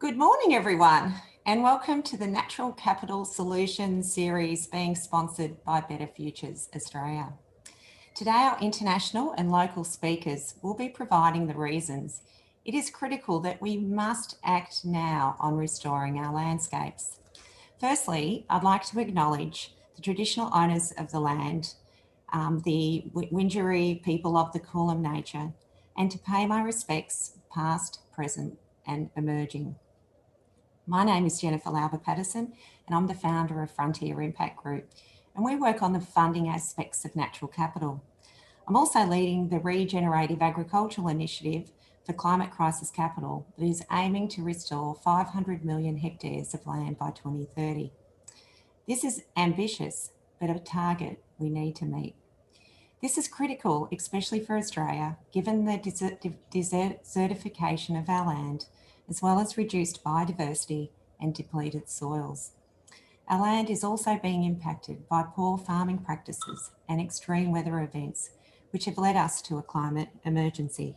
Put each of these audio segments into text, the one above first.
Good morning, everyone, and welcome to the Natural Capital Solutions series being sponsored by Better Futures Australia. Today, our international and local speakers will be providing the reasons it is critical that we must act now on restoring our landscapes. Firstly, I'd like to acknowledge the traditional owners of the land, the Wurundjeri people of the Kulin Nation, and to pay my respects past, present, and emerging. My name is 𝗙𝗪𝗺𝗵 and I'm the founder of Frontier Impact Group, and we work on the funding aspects of natural capital. I'm also leading the regenerative agricultural initiative for climate crisis capital that is aiming to restore 500 million hectares of land by 2030. This is ambitious, but a target we need to meet. This is critical, especially for Australia, given the desertification of our land, as well as reduced biodiversity and depleted soils. Our land is also being impacted by poor farming practices and extreme weather events, which have led us to a climate emergency.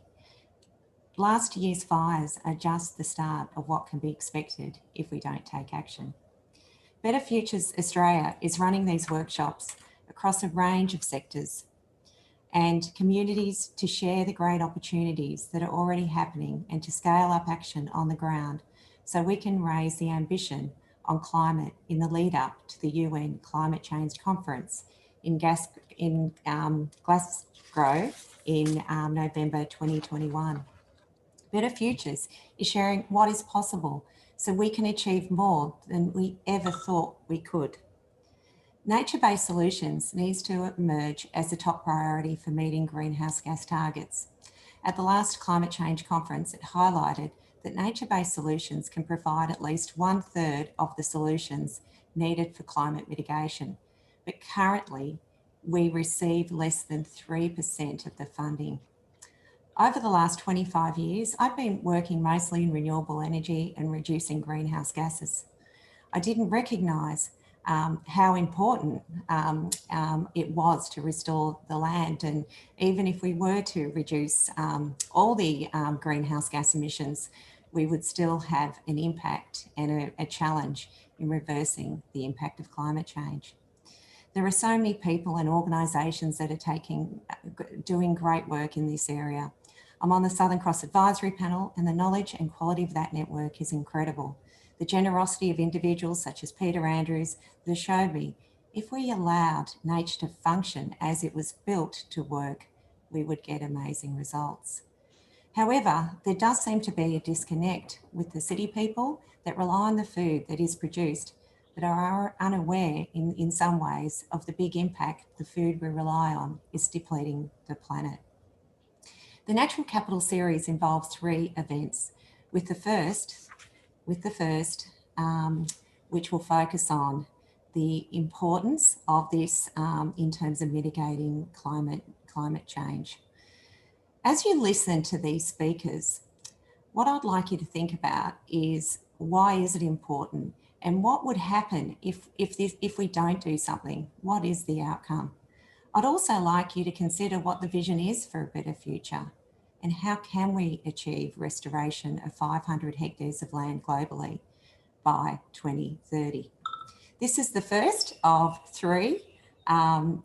Last year's fires are just the start of what can be expected if we don't take action. Better Futures Australia is running these workshops across a range of sectors and communities to share the great opportunities that are already happening and to scale up action on the ground so we can raise the ambition on climate in the lead up to the UN Climate Change Conference in Glasgow in November 2021. Better Futures is sharing what is possible so we can achieve more than we ever thought we could. Nature-based solutions needs to emerge as a top priority for meeting greenhouse gas targets. At the last Climate Change Conference, it highlighted that nature-based solutions can provide at least 1/3 of the solutions needed for climate mitigation. But currently, we receive less than 3% of the funding. Over the last 25 years, I've been working mostly in renewable energy and reducing greenhouse gases. I didn't recognise how important it was to restore the land. And even if we were to reduce all the greenhouse gas emissions, we would still have an impact and a challenge in reversing the impact of climate change. There are so many people and organisations that are doing great work in this area. I'm on the Southern Cross Advisory Panel, and the knowledge and quality of that network is incredible. The generosity of individuals such as Peter Andrews that showed me if we allowed nature to function as it was built to work, we would get amazing results. However, there does seem to be a disconnect with the city people that rely on the food that is produced, but are unaware in some ways of the big impact the food we rely on is depleting the planet. The Natural Capital series involves 3 events, with the first, which will focus on the importance of this in terms of mitigating climate change. As you listen to these speakers, what I'd like you to think about is why is it important and what would happen if we don't do something? What is the outcome? I'd also like you to consider what the vision is for a better future and how can we achieve restoration of 500 hectares of land globally by 2030. This is the first of 3 panels,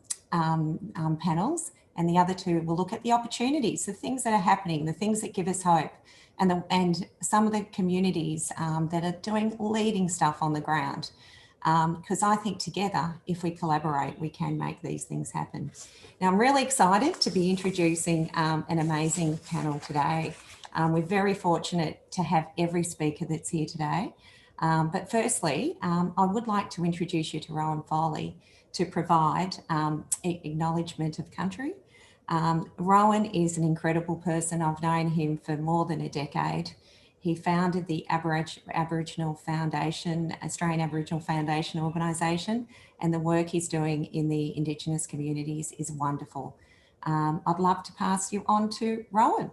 and the other 2 will look at the opportunities, the things that are happening, the things that give us hope, and some of the communities that are doing leading stuff on the ground. Because I think together, if we collaborate, we can make these things happen. Now, I'm really excited to be introducing an amazing panel today. We're very fortunate to have every speaker that's here today. But firstly, I would like to introduce you to 𝗙𝗪𝗺 to provide acknowledgement of country. Rowan is an incredible person. I've known him for more than a decade. He founded the Aboriginal Foundation, Australian Aboriginal Foundation organisation, and the work he's doing in the Indigenous communities is wonderful. I'd love to pass you on to Rowan.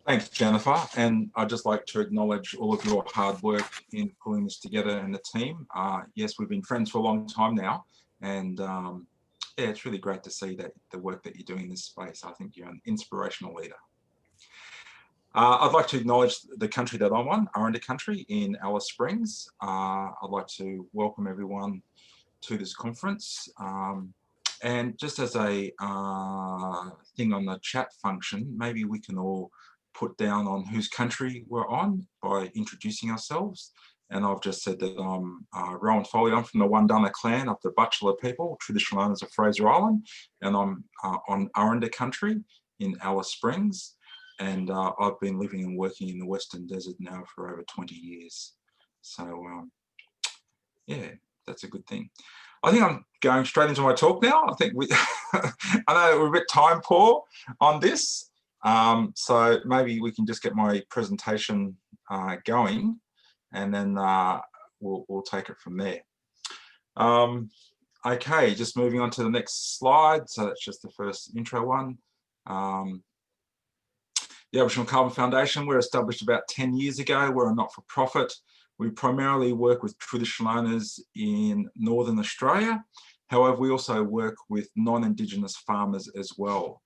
Thanks, Jennifer. And I'd just like to acknowledge all of your hard work in pulling this together and the team. Yes, we've been friends for a long time now. And yeah, it's really great to see that the work that you're doing in this space. I think you're an inspirational leader. I'd like to acknowledge the country that I'm on, Aranda country in Alice Springs. I'd like to welcome everyone to this conference. And just as a thing on the chat function, maybe we can all put down on whose country we're on by introducing ourselves. And I've just said that I'm Rowan Foley. I'm from the Wundunna clan of the 𝗙𝗂𝗶𝘁 people, traditional owners of Fraser Island. And I'm on Aranda country in Alice Springs. And I've been living and working in the Western Desert now for over 20 years. So yeah, that's a good thing. I think I'm going straight into my talk now. I think I know we're a bit time poor on this. So maybe we can just get my presentation going, and then we'll take it from there. Okay, just moving on to the next slide. So that's just the first intro one. The Aboriginal Carbon Foundation, we're established about 10 years ago. We're a not-for-profit. We primarily work with traditional owners in Northern Australia. However, we also work with non-Indigenous farmers as well.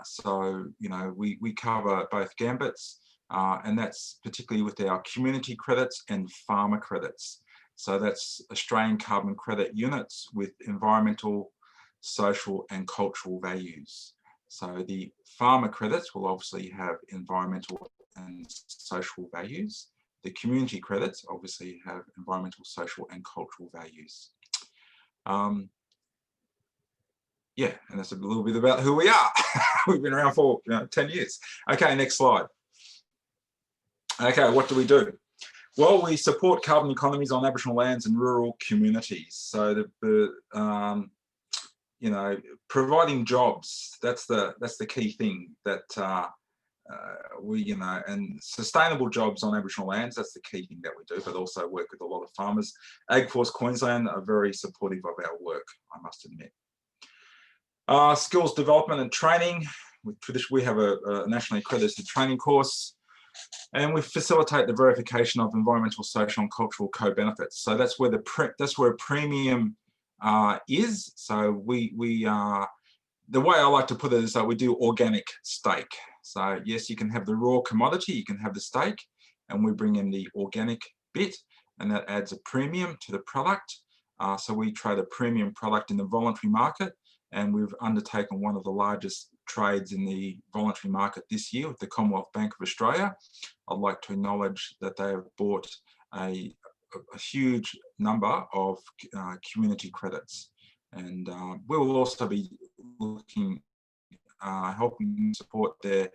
So, you know, we cover both gambits, and that's particularly with our community credits and farmer credits. So that's Australian carbon credit units with environmental, social and cultural values. So the farmer credits will obviously have environmental and social values. The community credits obviously have environmental, social and cultural values. Yeah, and that's a little bit about who we are. We've been around for 10 years. Okay, next slide. Okay, what do we do? Well, we support carbon economies on Aboriginal lands and rural communities. So you know, providing jobs, that's the key thing that we, and sustainable jobs on Aboriginal lands, that's the key thing that we do, but also work with a lot of farmers. AgForce Queensland are very supportive of our work, I must admit. Skills development and training. We have a nationally accredited training course, and we facilitate the verification of environmental, social and cultural co-benefits. So that's where premium is. So the way I like to put it is that we do organic steak. So yes, you can have the raw commodity, you can have the steak, and we bring in the organic bit, and that adds a premium to the product. So we trade a premium product in the voluntary market, and we've undertaken one of the largest trades in the voluntary market this year with the Commonwealth Bank of Australia. I'd like to acknowledge that they have bought a huge number of community credits, and we will also be looking, helping support their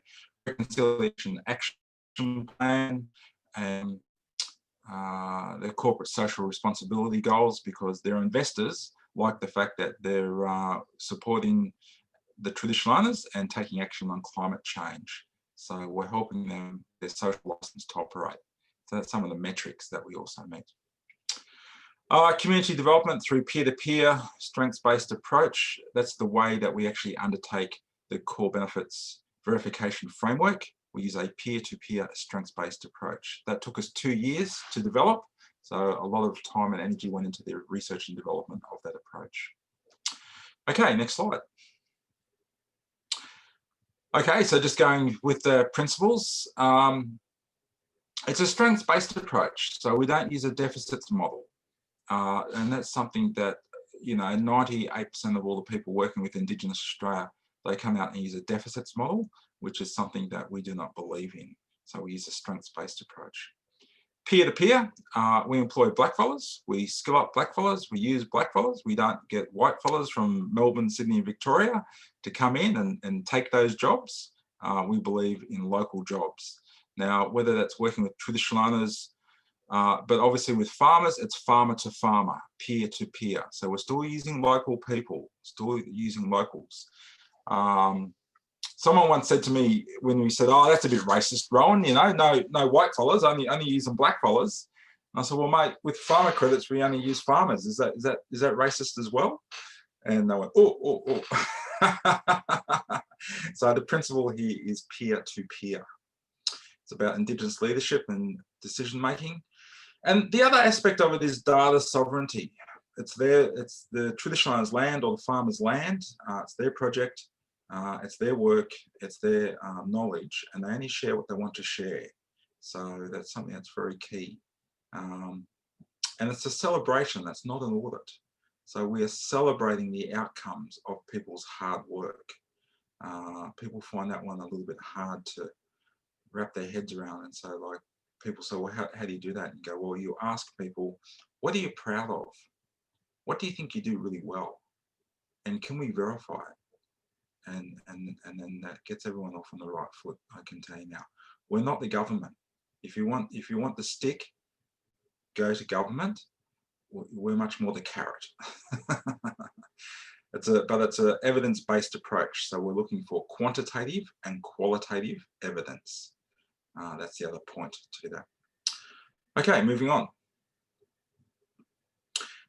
reconciliation action plan and their corporate social responsibility goals, because their investors like the fact that they're supporting the traditional owners and taking action on climate change. So we're helping them, their social license to operate. So that's some of the metrics that we also meet. Community development through peer-to-peer, strengths-based approach. That's the way that we actually undertake the core benefits verification framework. We use a peer-to-peer strengths-based approach. That took us 2 years to develop. So a lot of time and energy went into the research and development of that approach. Okay, next slide. Okay, so just going with the principles. It's a strengths-based approach. So we don't use a deficits model. And that's something that, 98% of all the people working with Indigenous Australia, they come out and use a deficits model, which is something that we do not believe in. So we use a strengths-based approach. Peer-to-peer, we employ blackfellas, we skill up blackfellas, we use blackfellas, we don't get whitefellas from Melbourne, Sydney and Victoria to come in and take those jobs. We believe in local jobs. Now, whether that's working with traditional owners, but obviously with farmers, it's farmer to farmer, peer to peer. So we're still using local people, still using locals. Someone once said to me when we said, "Oh, that's a bit racist, Rowan. No white fellas, only using black fellas." And I said, "Well, mate, with farmer credits, we only use farmers. Is that racist as well?" And they went, "Oh." So the principle here is peer to peer. It's about Indigenous leadership and decision making. And the other aspect of it is data sovereignty. It's the traditional owner's land or the farmer's land. It's their project. It's their work, it's their knowledge, and they only share what they want to share. So that's something that's very key. And it's a celebration, that's not an audit. So we are celebrating the outcomes of people's hard work. People find that one a little bit hard to wrap their heads around. And so like people say, well, how do you do that? And you go, well, you ask people, what are you proud of? What do you think you do really well? And can we verify it? And then that gets everyone off on the right foot, I can tell you now. We're not the government. If you want the stick, go to government. We're much more the carrot. But it's an evidence-based approach. So we're looking for quantitative and qualitative evidence. That's the other point to that. Okay, moving on.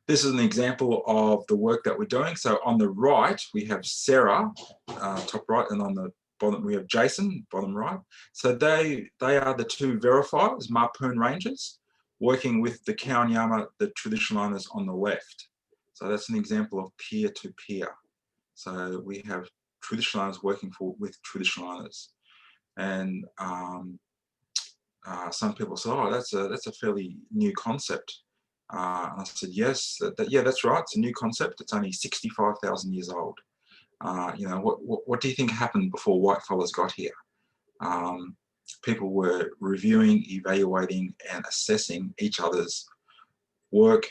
This is an example of the work that we're doing. So on the right, we have Sarah, top right, and on the bottom, we have Jason, bottom right. So they are the two verifiers, Marpoon Rangers, working with the 𝗙𝘂𝗋𝗋, the traditional owners on the left. So that's an example of peer-to-peer. So we have traditional owners working with traditional owners. And some people say, oh, that's a fairly new concept. And I said, yes, yeah, that's right. It's a new concept. It's only 65,000 years old. You know, what do you think happened before whitefellas got here? People were reviewing, evaluating, and assessing each other's work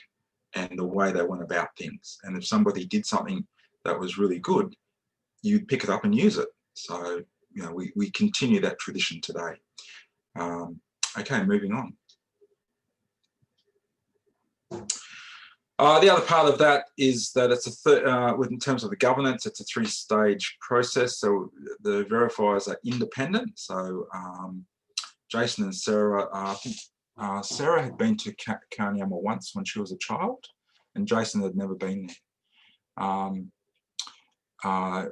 and the way they went about things. And if somebody did something that was really good, you'd pick it up and use it. So, you know, we continue that tradition today. Okay, moving on. The other part of that is that it's in terms of the governance, it's a three-stage process. So the verifiers are independent. So Jason and Sarah, I think Sarah had been to 𝗙𝘂𝗋𝗋 once when she was a child, and Jason had never been there.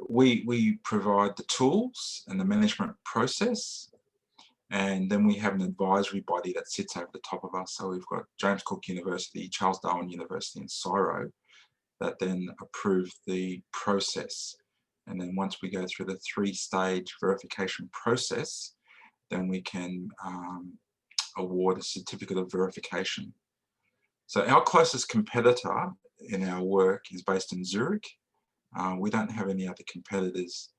We provide the tools and the management process. And then we have an advisory body that sits over the top of us. So we've got James Cook University, Charles Darwin University, and 𝗙𝗪 that then approve the process. And then once we go through the three-stage verification process, then we can award a certificate of verification. So our closest competitor in our work is based in Zurich. We don't have any other competitors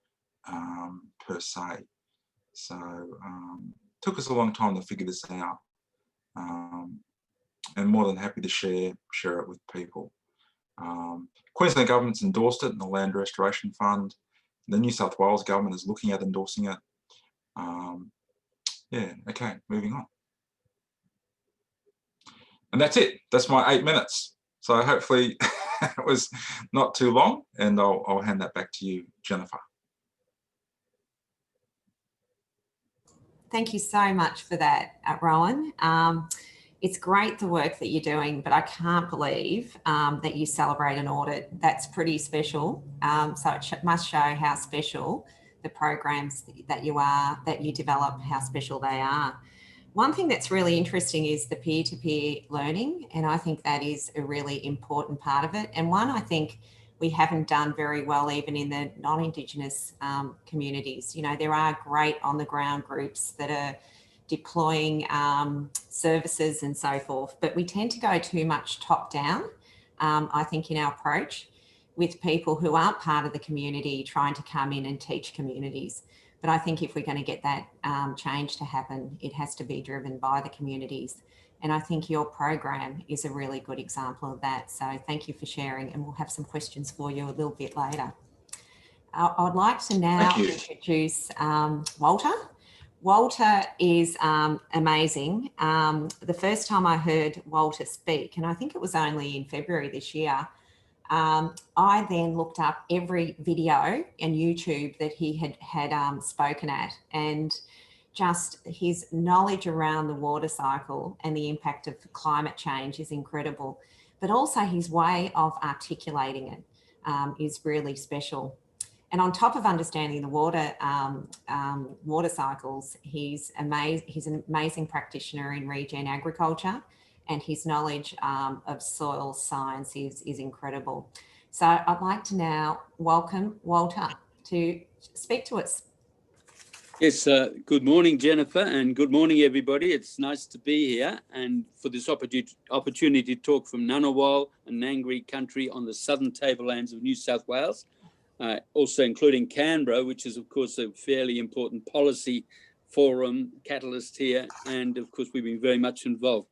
per se. So took us a long time to figure this out, and more than happy to share it with people. Queensland government's endorsed it in the Land Restoration Fund. The New South Wales government is looking at endorsing it. Yeah, okay, moving on. And that's it. That's my 8 minutes. So hopefully it was not too long, and I'll hand that back to you, Jennifer. Thank you so much for that, Rowan. It's great the work that you're doing, but I can't believe that you celebrate an audit. That's pretty special. So it must show how special the programs that you develop, how special they are. One thing that's really interesting is the peer-to-peer learning, and I think that is a really important part of it. And one I think we haven't done very well even in the non-Indigenous communities. You know, there are great on-the-ground groups that are deploying services and so forth, but we tend to go too much top-down, I think, in our approach with people who aren't part of the community trying to come in and teach communities. But I think if we're going to get that change to happen, it has to be driven by the communities. And I think your program is a really good example of that. So thank you for sharing, and we'll have some questions for you a little bit later. I'd like to now introduce Walter. Walter is amazing. The first time I heard Walter speak, and I think it was only in February this year, I then looked up every video and YouTube that he had spoken at, and just his knowledge around the water cycle and the impact of climate change is incredible, but also his way of articulating it is really special. And on top of understanding the water cycles, he's an amazing practitioner in regen agriculture, and his knowledge of soil science is incredible. So I'd like to now welcome Walter to speak to us. Yes, good morning, Jennifer, and good morning, everybody. It's nice to be here and for this opportunity to talk from Ngunnawal and Ngangri country on the southern tablelands of New South Wales, also including Canberra, which is, of course, a fairly important policy forum catalyst here. And, of course, we've been very much involved.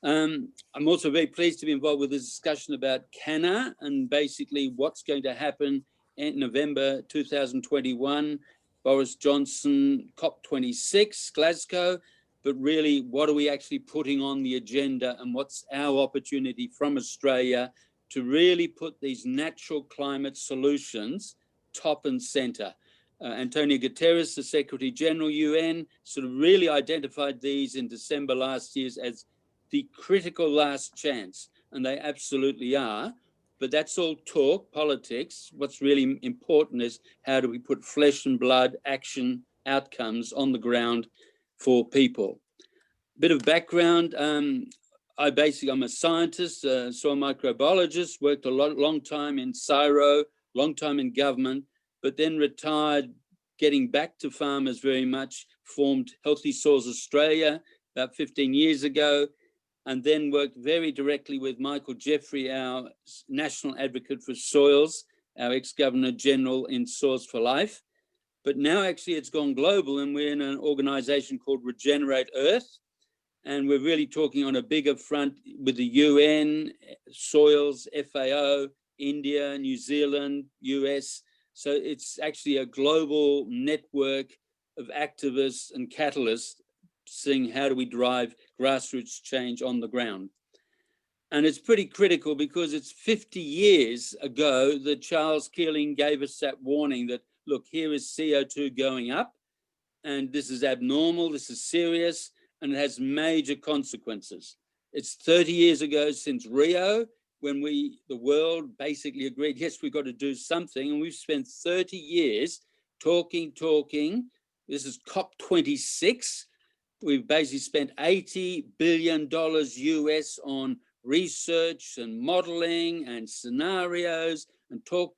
I'm also very pleased to be involved with this discussion about CANA and basically what's going to happen in November 2021. Boris Johnson, COP26, Glasgow, but really what are we actually putting on the agenda and what's our opportunity from Australia to really put these natural climate solutions top and center. Antonio Guterres, the Secretary General UN, sort of really identified these in December last year as the critical last chance, and they absolutely are. But that's all talk, politics. What's really important is how do we put flesh and blood action outcomes on the ground for people. Bit of background, I'm a scientist, soil microbiologist, worked a long time in CSIRO, long time in government, but then retired, getting back to farmers very much, formed Healthy Soils Australia about 15 years ago, and then worked very directly with Michael Jeffrey, our National Advocate for Soils, our ex-Governor General in Soils for Life. But now actually it's gone global and we're in an organization called Regenerate Earth. And we're really talking on a bigger front with the UN, Soils, FAO, India, New Zealand, US. So it's actually a global network of activists and catalysts seeing how do we drive grassroots change on the ground. And it's pretty critical because it's 50 years ago that 𝗙𝘂𝗿 gave us that warning that, look, here is CO2 going up and this is abnormal, this is serious, and it has major consequences. It's 30 years ago since Rio, when the world basically agreed, yes, we've got to do something. And we've spent 30 years talking. This is COP26. We've basically spent $80 billion US on research and modeling and scenarios and talk.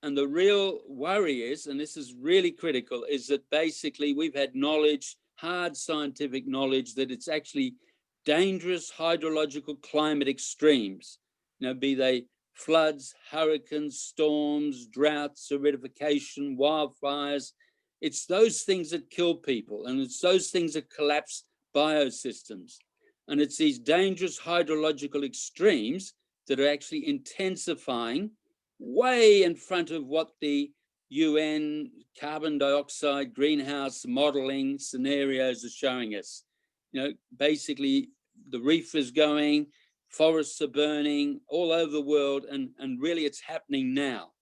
And the real worry is, and this is really critical, is that basically we've had knowledge, hard scientific knowledge, that it's actually dangerous hydrological climate extremes, be they floods, hurricanes, storms, droughts, acidification, wildfires. It's those things that kill people, and it's those things that collapse biosystems. And it's these dangerous hydrological extremes that are actually intensifying way in front of what the UN carbon dioxide greenhouse modeling scenarios are showing us. Basically the reef is going, forests are burning all over the world, and really it's happening now.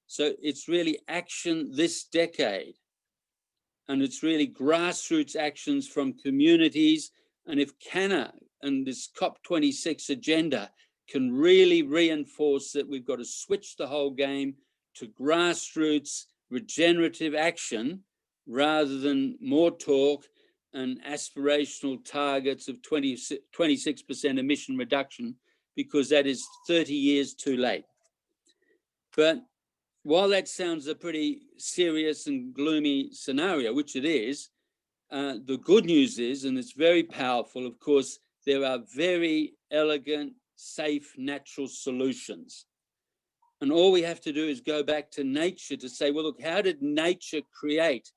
So it's really action this decade. And it's really grassroots actions from communities. And if CANA and this COP26 agenda can really reinforce that we've got to switch the whole game to grassroots regenerative action rather than more talk and aspirational targets of 26% emission reduction, because that is 30 years too late. But while that sounds a pretty serious and gloomy scenario, which it is, the good news is, and it's very powerful, of course, there are very elegant, safe, natural solutions. And all we have to do is go back to nature to say, well, look, how did nature create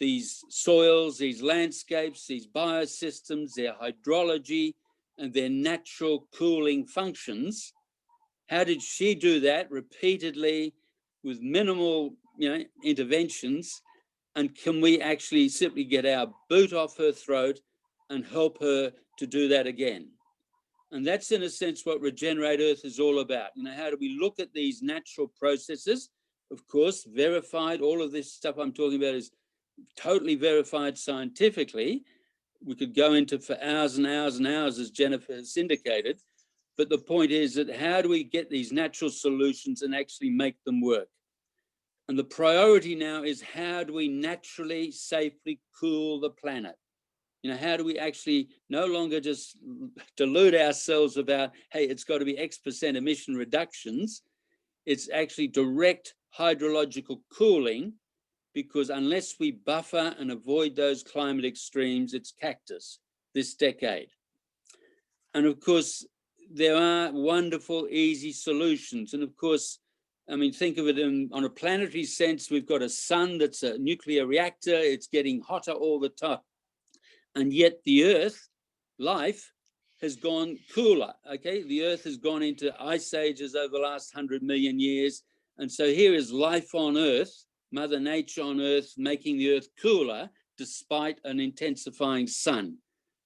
these soils, these landscapes, these biosystems, their hydrology, and their natural cooling functions? How did she do that repeatedly with minimal interventions? And can we actually simply get our boot off her throat and help her to do that again? And that's in a sense what Regenerate Earth is all about. How do we look at these natural processes? Of course, verified, all of this stuff I'm talking about is totally verified scientifically. We could go into for hours and hours and hours, as Jennifer has indicated. But the point is that how do we get these natural solutions and actually make them work? And the priority now is how do we naturally, safely cool the planet? How do we actually no longer just delude ourselves about, hey, it's got to be X% emission reductions. It's actually direct hydrological cooling, because unless we buffer and avoid those climate extremes, it's cactus this decade. And of course, there are wonderful, easy solutions. And of course, I mean, think of it on a planetary sense. We've got a sun that's a nuclear reactor. It's getting hotter all the time. And yet the Earth, life, has gone cooler, okay? The Earth has gone into ice ages over the last 100 million years. And so here is life on Earth, Mother Nature on Earth, making the Earth cooler despite an intensifying sun.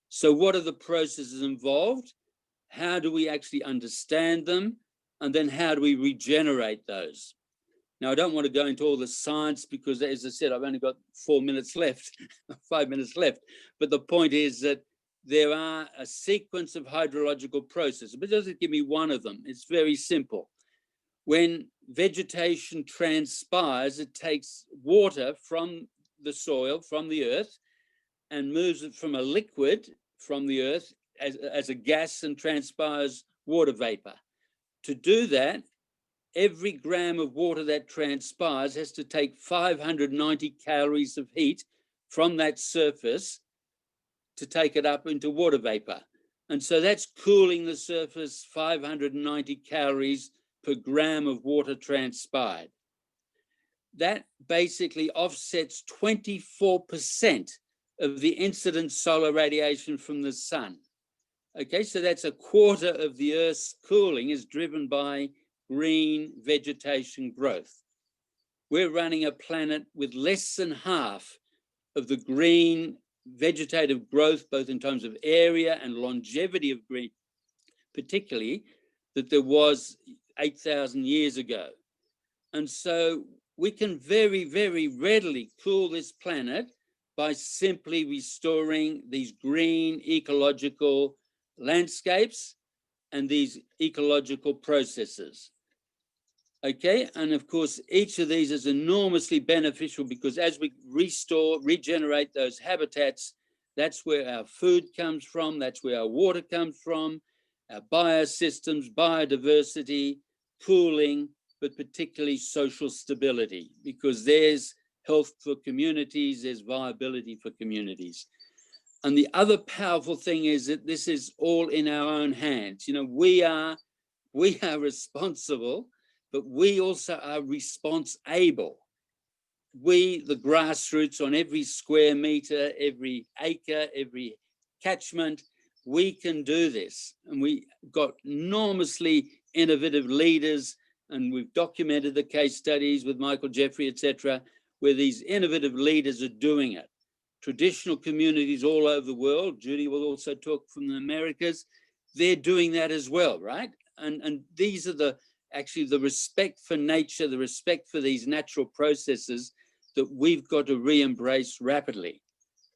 So what are the processes involved? How do we actually understand them? And then how do we regenerate those? Now, I don't want to go into all the science because, as I said, I've only got 4 minutes left, 5 minutes left. But the point is that there are a sequence of hydrological processes, but just give me one of them. It's very simple. When vegetation transpires, it takes water from the soil, from the earth, and moves it from a liquid from the earth as a gas and transpires water vapor. To do that, every gram of water that transpires has to take 590 calories of heat from that surface to take it up into water vapor. And so that's cooling the surface 590 calories per gram of water transpired. That basically offsets 24% of the incident solar radiation from the sun. Okay, so that's a quarter of the Earth's cooling is driven by green vegetation growth. We're running a planet with less than half of the green vegetative growth, both in terms of area and longevity of green, particularly, that there was 8,000 years ago. And so we can very, very readily cool this planet by simply restoring these green ecological landscapes and these ecological processes. Okay, and of course, each of these is enormously beneficial because as we restore, regenerate those habitats, that's where our food comes from, that's where our water comes from, our biosystems, biodiversity, cooling, but particularly social stability, because there's health for communities, there's viability for communities. And the other powerful thing is that this is all in our own hands. You know, we are responsible, but we also are response-able. We, the grassroots, on every square meter, every acre, every catchment, we can do this. And we got enormously innovative leaders, and we've documented the case studies with Michael Jeffrey, etc., where these innovative leaders are doing it. Traditional communities all over the world, Judy will also talk from the Americas, they're doing that as well, right? And these are actually the respect for nature, the respect for these natural processes that we've got to re-embrace rapidly.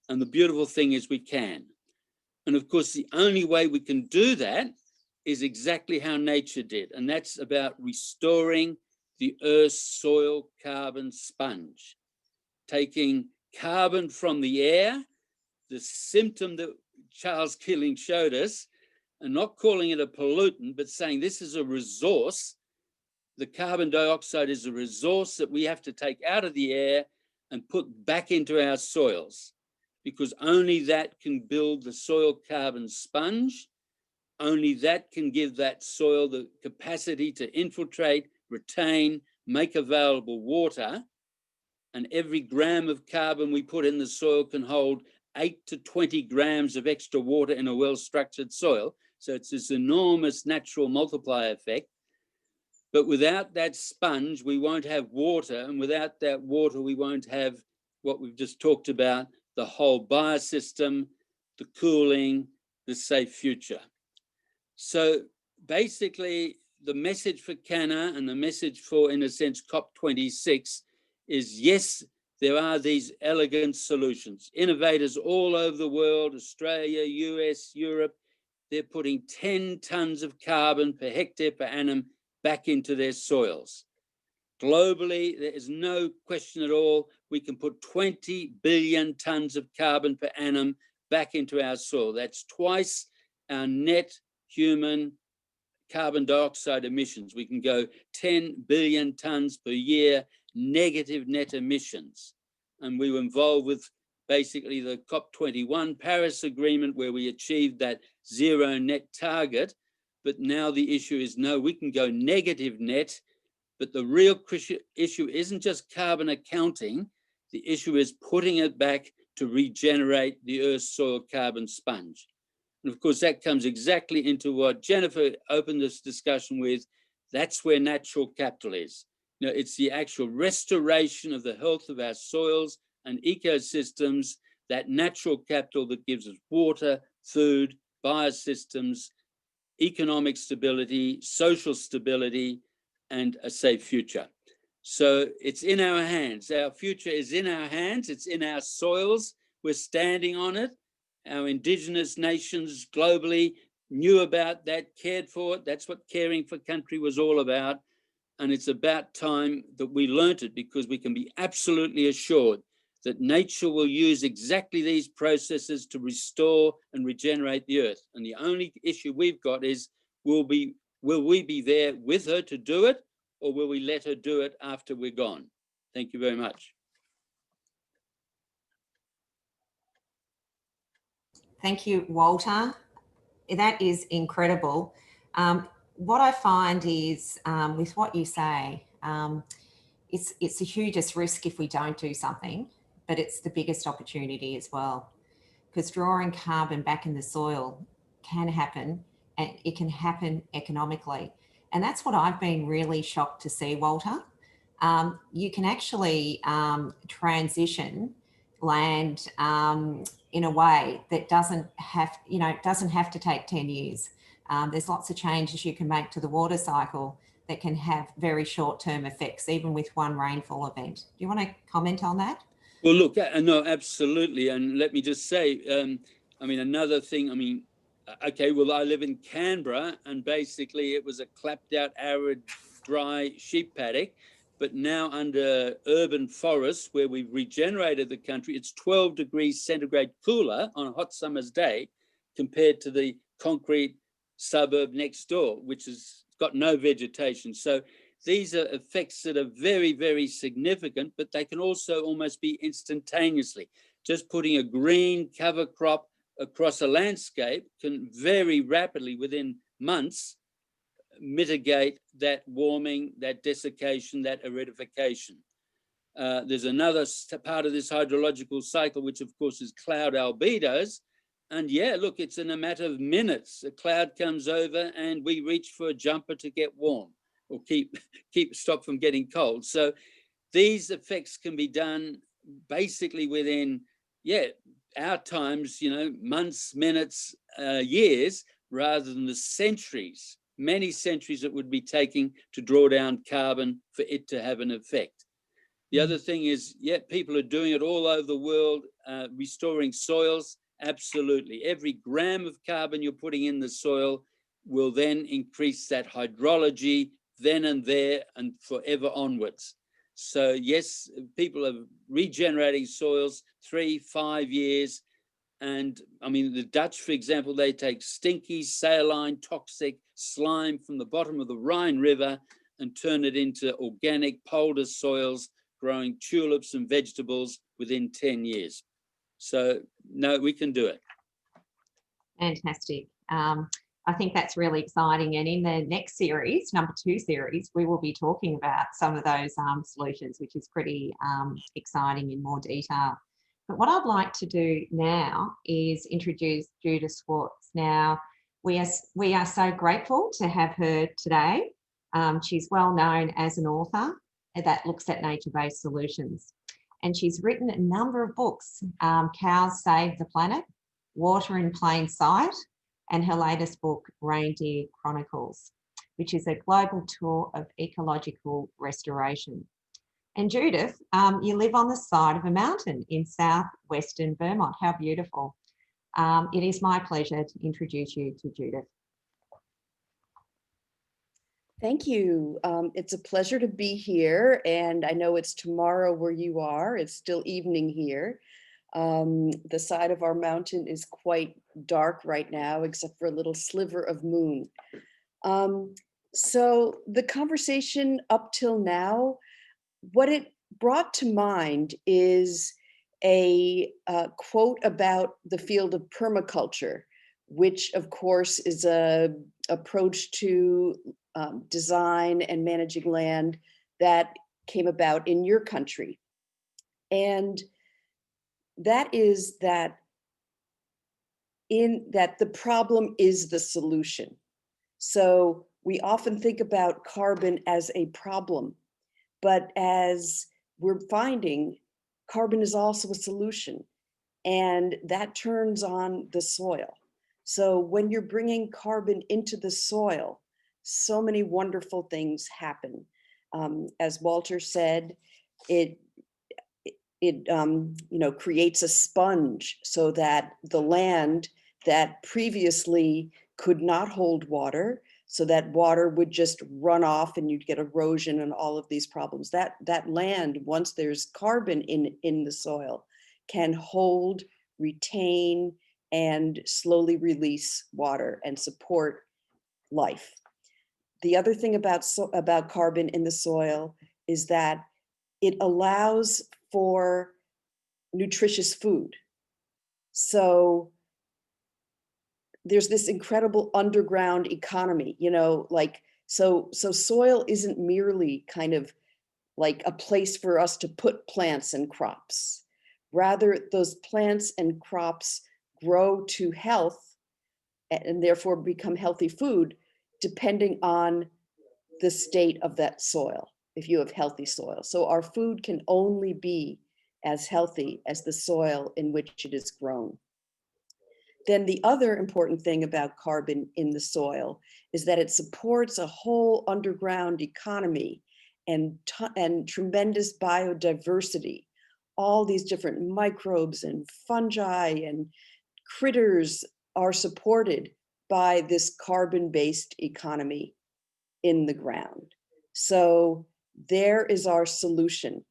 And the beautiful thing is we can. And of course, the only way we can do that is exactly how nature did. And that's about restoring the Earth's soil carbon sponge, taking carbon from the air, the symptom that Charles Keeling showed us, and not calling it a pollutant, but saying this is a resource. The carbon dioxide is a resource that we have to take out of the air and put back into our soils, because only that can build the soil carbon sponge. Only that can give that soil the capacity to infiltrate, retain, make available water. And every gram of carbon we put in the soil can hold 8 to 20 grams of extra water in a well-structured soil. So it's this enormous natural multiplier effect. But without that sponge, we won't have water. And without that water, we won't have what we've just talked about, the whole biosystem, the cooling, the safe future. So basically, the message for CANA and the message for, in a sense, COP26 is, yes, there are these elegant solutions. Innovators all over the world, Australia, US, Europe, they're putting 10 tons of carbon per hectare per annum back into their soils. Globally, there is no question at all, we can put 20 billion tons of carbon per annum back into our soil. That's twice our net human carbon dioxide emissions. We can go 10 billion tons per year negative net emissions. And we were involved with basically the COP21 Paris Agreement, where we achieved that zero net target. But now the issue is, no, we can go negative net, but the real issue isn't just carbon accounting. The issue is putting it back to regenerate the Earth's soil carbon sponge. And of course, that comes exactly into what Jennifer opened this discussion with. That's where natural capital is. You know, it's the actual restoration of the health of our soils and ecosystems, that natural capital that gives us water, food, biosystems, economic stability, social stability, and a safe future. So it's in our hands. Our future is in our hands. It's in our soils. We're standing on it. Our indigenous nations globally knew about that, cared for it. That's what caring for country was all about. And it's about time that we learnt it, because we can be absolutely assured that nature will use exactly these processes to restore and regenerate the earth. And the only issue we've got is, will we be there with her to do it, or will we let her do it after we're gone? Thank you very much. Thank you, Walter. That is incredible. What I find is, with what you say, it's the hugest risk if we don't do something, but it's the biggest opportunity as well, because drawing carbon back in the soil can happen, and it can happen economically. And that's what I've been really shocked to see, Walter. You can actually transition land in a way that doesn't have to take 10 years. There's lots of changes you can make to the water cycle that can have very short-term effects, even with one rainfall event. Do you want to comment on that? Well, look, no, absolutely. And let me just say, I mean, another thing, I mean, okay, well, I live in Canberra, and basically it was a clapped out, arid, dry sheep paddock. But now under urban forests, where we've regenerated the country, it's 12 degrees centigrade cooler on a hot summer's day compared to the concrete suburb next door, which has got no vegetation. So these are effects that are very, very significant, but they can also almost be instantaneously. Just putting a green cover crop across a landscape can very rapidly, within months, mitigate that warming, that desiccation, that aridification. There's another part of this hydrological cycle, which of course is cloud albedos. And yeah, look, it's in a matter of minutes. A cloud comes over and we reach for a jumper to get warm, or stop from getting cold. So these effects can be done basically within, our times, months, minutes, years, rather than the centuries, many centuries it would be taking to draw down carbon for it to have an effect. The other thing is, people are doing it all over the world, restoring soils. Absolutely. Every gram of carbon you're putting in the soil will then increase that hydrology then and there and forever onwards. So yes, people are regenerating soils 3-5 years. And I mean, the Dutch, for example, they take stinky, saline, toxic slime from the bottom of the Rhine River and turn it into organic polder soils, growing tulips and vegetables within 10 years. So no, we can do it. Fantastic. I think that's really exciting. And in the next series, number 2 series, we will be talking about some of those solutions, which is pretty exciting in more detail. But what I'd like to do now is introduce Judith Schwartz. Now, we are so grateful to have her today. She's well known as an author that looks at nature-based solutions. And she's written a number of books, Cows Save the Planet, Water in Plain Sight, and her latest book, Reindeer Chronicles, which is a global tour of ecological restoration. And Judith, you live on the side of a mountain in southwestern Vermont. How beautiful. It is my pleasure to introduce you to Judith. Thank you. It's a pleasure to be here, and I know it's tomorrow where you are. It's still evening here. The side of our mountain is quite dark right now, except for a little sliver of moon. So the conversation up till now, what it brought to mind is a quote about the field of permaculture, which of course is a approach to design and managing land that came about in your country. And that is that the problem is the solution. So we often think about carbon as a problem, but as we're finding, carbon is also a solution, and that turns on the soil. So when you're bringing carbon into the soil, so many wonderful things happen. As Walter said, it creates a sponge so that the land that previously could not hold water, so that water would just run off and you'd get erosion and all of these problems. That land, once there's carbon in the soil, can hold, retain, and slowly release water and support life. The other thing about carbon in the soil is that it allows for nutritious food. So there's this incredible underground economy, so soil isn't merely kind of like a place for us to put plants and crops. Rather, those plants and crops grow to health and therefore become healthy food, depending on the state of that soil, if you have healthy soil. So our food can only be as healthy as the soil in which it is grown. Then the other important thing about carbon in the soil is that it supports a whole underground economy and tremendous biodiversity. All these different microbes and fungi and critters are supported by this carbon-based economy in the ground. So there is our solution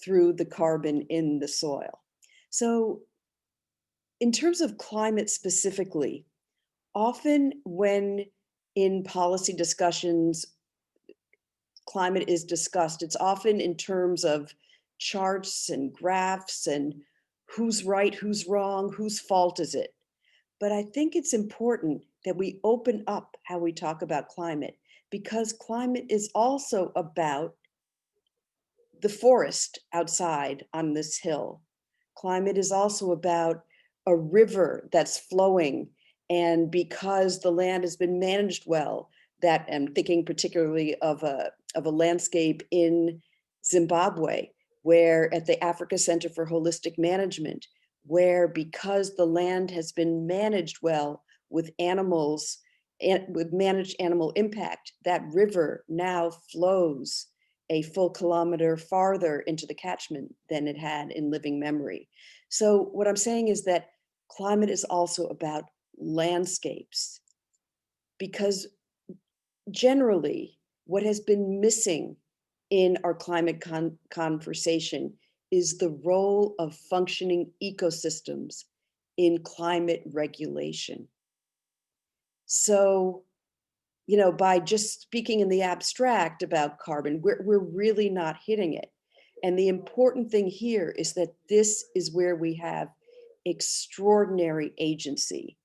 through the carbon in the soil. So in terms of climate specifically, often when in policy discussions, climate is discussed, it's often in terms of charts and graphs and who's right, who's wrong, whose fault is it. But I think it's important that we open up how we talk about climate, because climate is also about the forest outside on this hill. Climate is also about a river that's flowing, and because the land has been managed well, that I'm thinking particularly of a landscape in Zimbabwe, where at the Africa Center for Holistic Management, where because the land has been managed well with animals and with managed animal impact, that river now flows a full kilometer farther into the catchment than it had in living memory. So what I'm saying is that climate is also about landscapes, because generally what has been missing in our climate conversation is the role of functioning ecosystems in climate regulation. So, by just speaking in the abstract about carbon, we're really not hitting it. And the important thing here is that this is where we have extraordinary agency,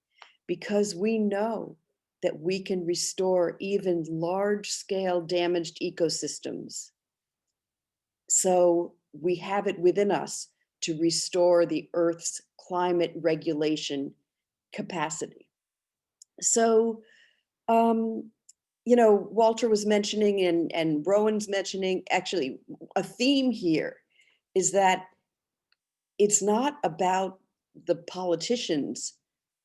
because we know that we can restore even large-scale damaged ecosystems. So we have it within us to restore the Earth's climate regulation capacity. So, Walter was mentioning and Rowan's mentioning, actually a theme here is that it's not about the politicians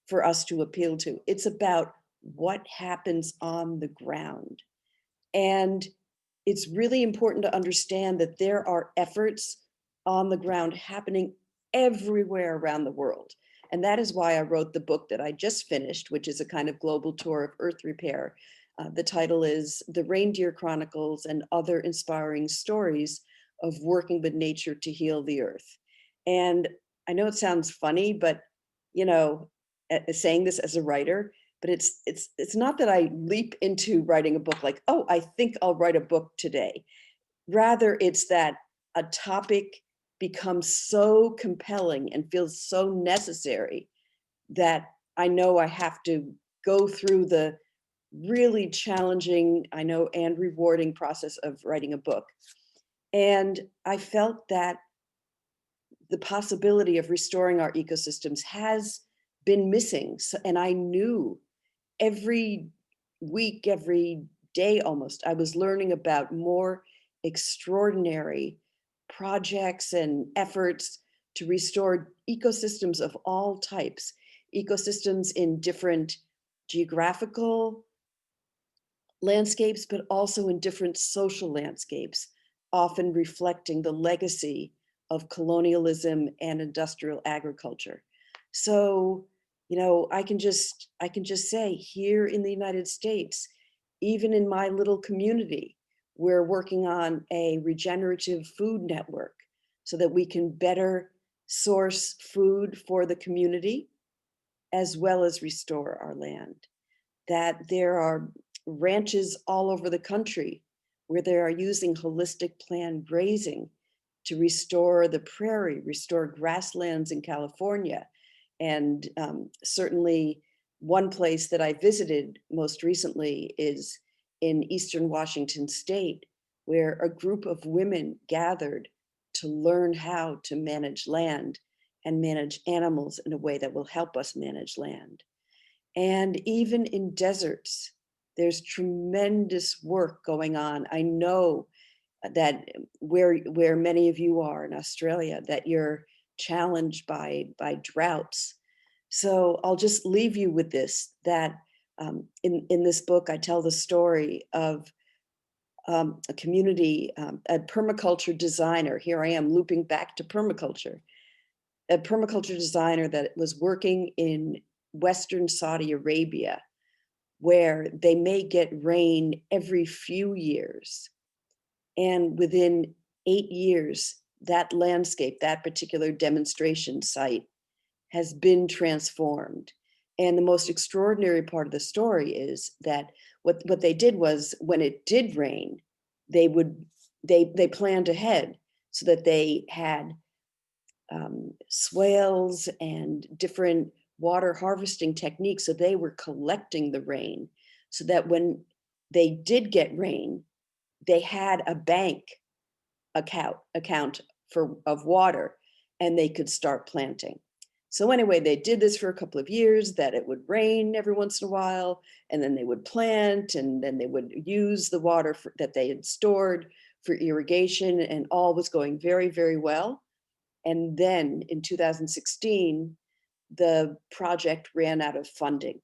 for us to appeal to. It's about what happens on the ground. And it's really important to understand that there are efforts on the ground happening everywhere around the world. And that is why I wrote the book that I just finished, which is a kind of global tour of earth repair. The title is The Reindeer Chronicles and Other Inspiring Stories of Working with Nature to Heal the Earth. And I know it sounds funny, but saying this as a writer, but it's not that I leap into writing a book like, oh, I think I'll write a book today. Rather, it's that a topic becomes so compelling and feels so necessary that I know I have to go through the really challenging, I know, and rewarding process of writing a book. And I felt that the possibility of restoring our ecosystems has been missing. And I knew every week, every day almost, I was learning about more extraordinary projects and efforts to restore ecosystems of all types, ecosystems in different geographical landscapes, but also in different social landscapes, often reflecting the legacy of colonialism and industrial agriculture. So, you know, I can just say here in the United States, even in my little community, we're working on a regenerative food network so that we can better source food for the community, as well as restore our land. That there are ranches all over the country where they are using holistic plan grazing to restore the prairie, restore grasslands in California. And certainly one place that I visited most recently is in Eastern Washington State, where a group of women gathered to learn how to manage land and manage animals in a way that will help us manage land. And even in deserts, there's tremendous work going on. I know that where many of you are in Australia, that you're challenged by droughts. So I'll just leave you with this, that in this book, I tell the story of a community, a permaculture designer. Here I am looping back to permaculture. A permaculture designer that was working in Western Saudi Arabia, where they may get rain every few years. And within 8 years, that landscape, that particular demonstration site, has been transformed. And the most extraordinary part of the story is that what they did was, when it did rain, they planned ahead so that they had swales and different water harvesting techniques. So they were collecting the rain so that when they did get rain, they had a bank account of water, and they could start planting. So anyway, they did this for a couple of years, that it would rain every once in a while, and then they would plant, and then they would use the water that they had stored for irrigation, and all was going very, very well. And then in 2016, the project ran out of funding.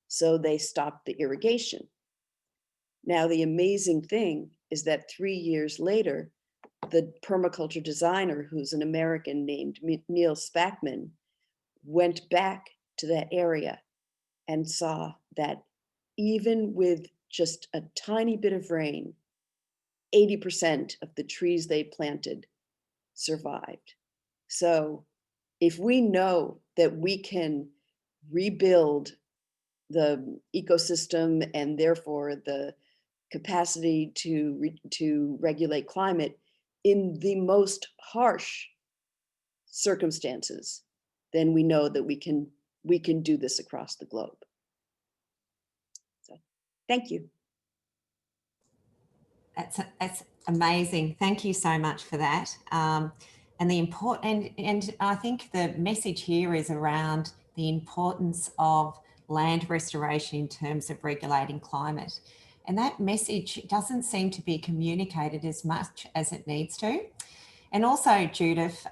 So they stopped the irrigation. Now, the amazing thing is that 3 years later, the permaculture designer, who's an American named 𝗙𝗪𝗡, went back to that area and saw that even with just a tiny bit of rain, 80% of the trees they planted survived. So if we know that we can rebuild the ecosystem and therefore the capacity to regulate climate in the most harsh circumstances, then we know that we can do this across the globe. So thank you. That's amazing. Thank you so much for that. And the and I think the message here is around the importance of land restoration in terms of regulating climate. And that message doesn't seem to be communicated as much as it needs to. And also, Judith,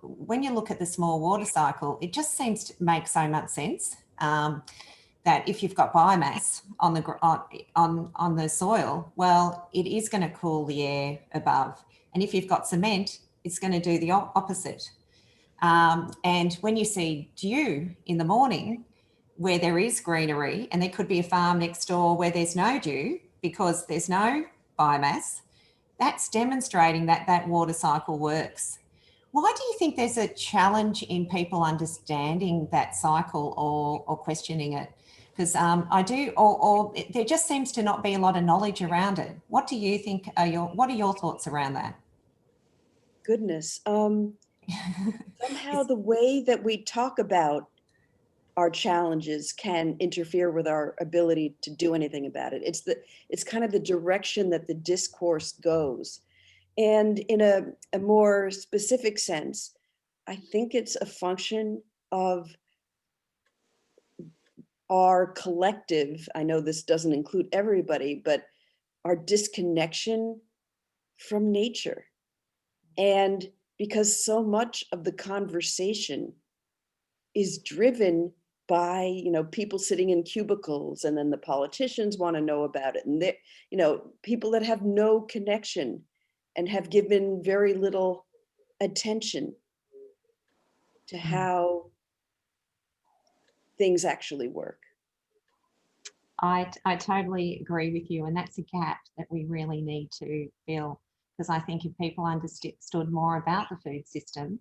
when you look at the small water cycle, it just seems to make so much sense that if you've got biomass on the soil, well, it is going to cool the air above. And if you've got cement, it's going to do the opposite. And when you see dew in the morning, where there is greenery, and there could be a farm next door where there's no dew because there's no biomass, that's demonstrating that that water cycle works. Why do you think there's a challenge in people understanding that cycle or questioning it? Because I do, or there just seems to not be a lot of knowledge around it. What do you think what are your thoughts around that? Goodness. Somehow the way that we talk about our challenges can interfere with our ability to do anything about it. It's kind of the direction that the discourse goes. And in a more specific sense, I think it's a function of our collective, I know this doesn't include everybody, but our disconnection from nature. And because so much of the conversation is driven by, you know, people sitting in cubicles, and then the politicians want to know about it. And they, you know, people that have no connection and have given very little attention to how things actually work. I totally agree with you. And that's a gap that we really need to fill. Because I think if people understood more about the food system,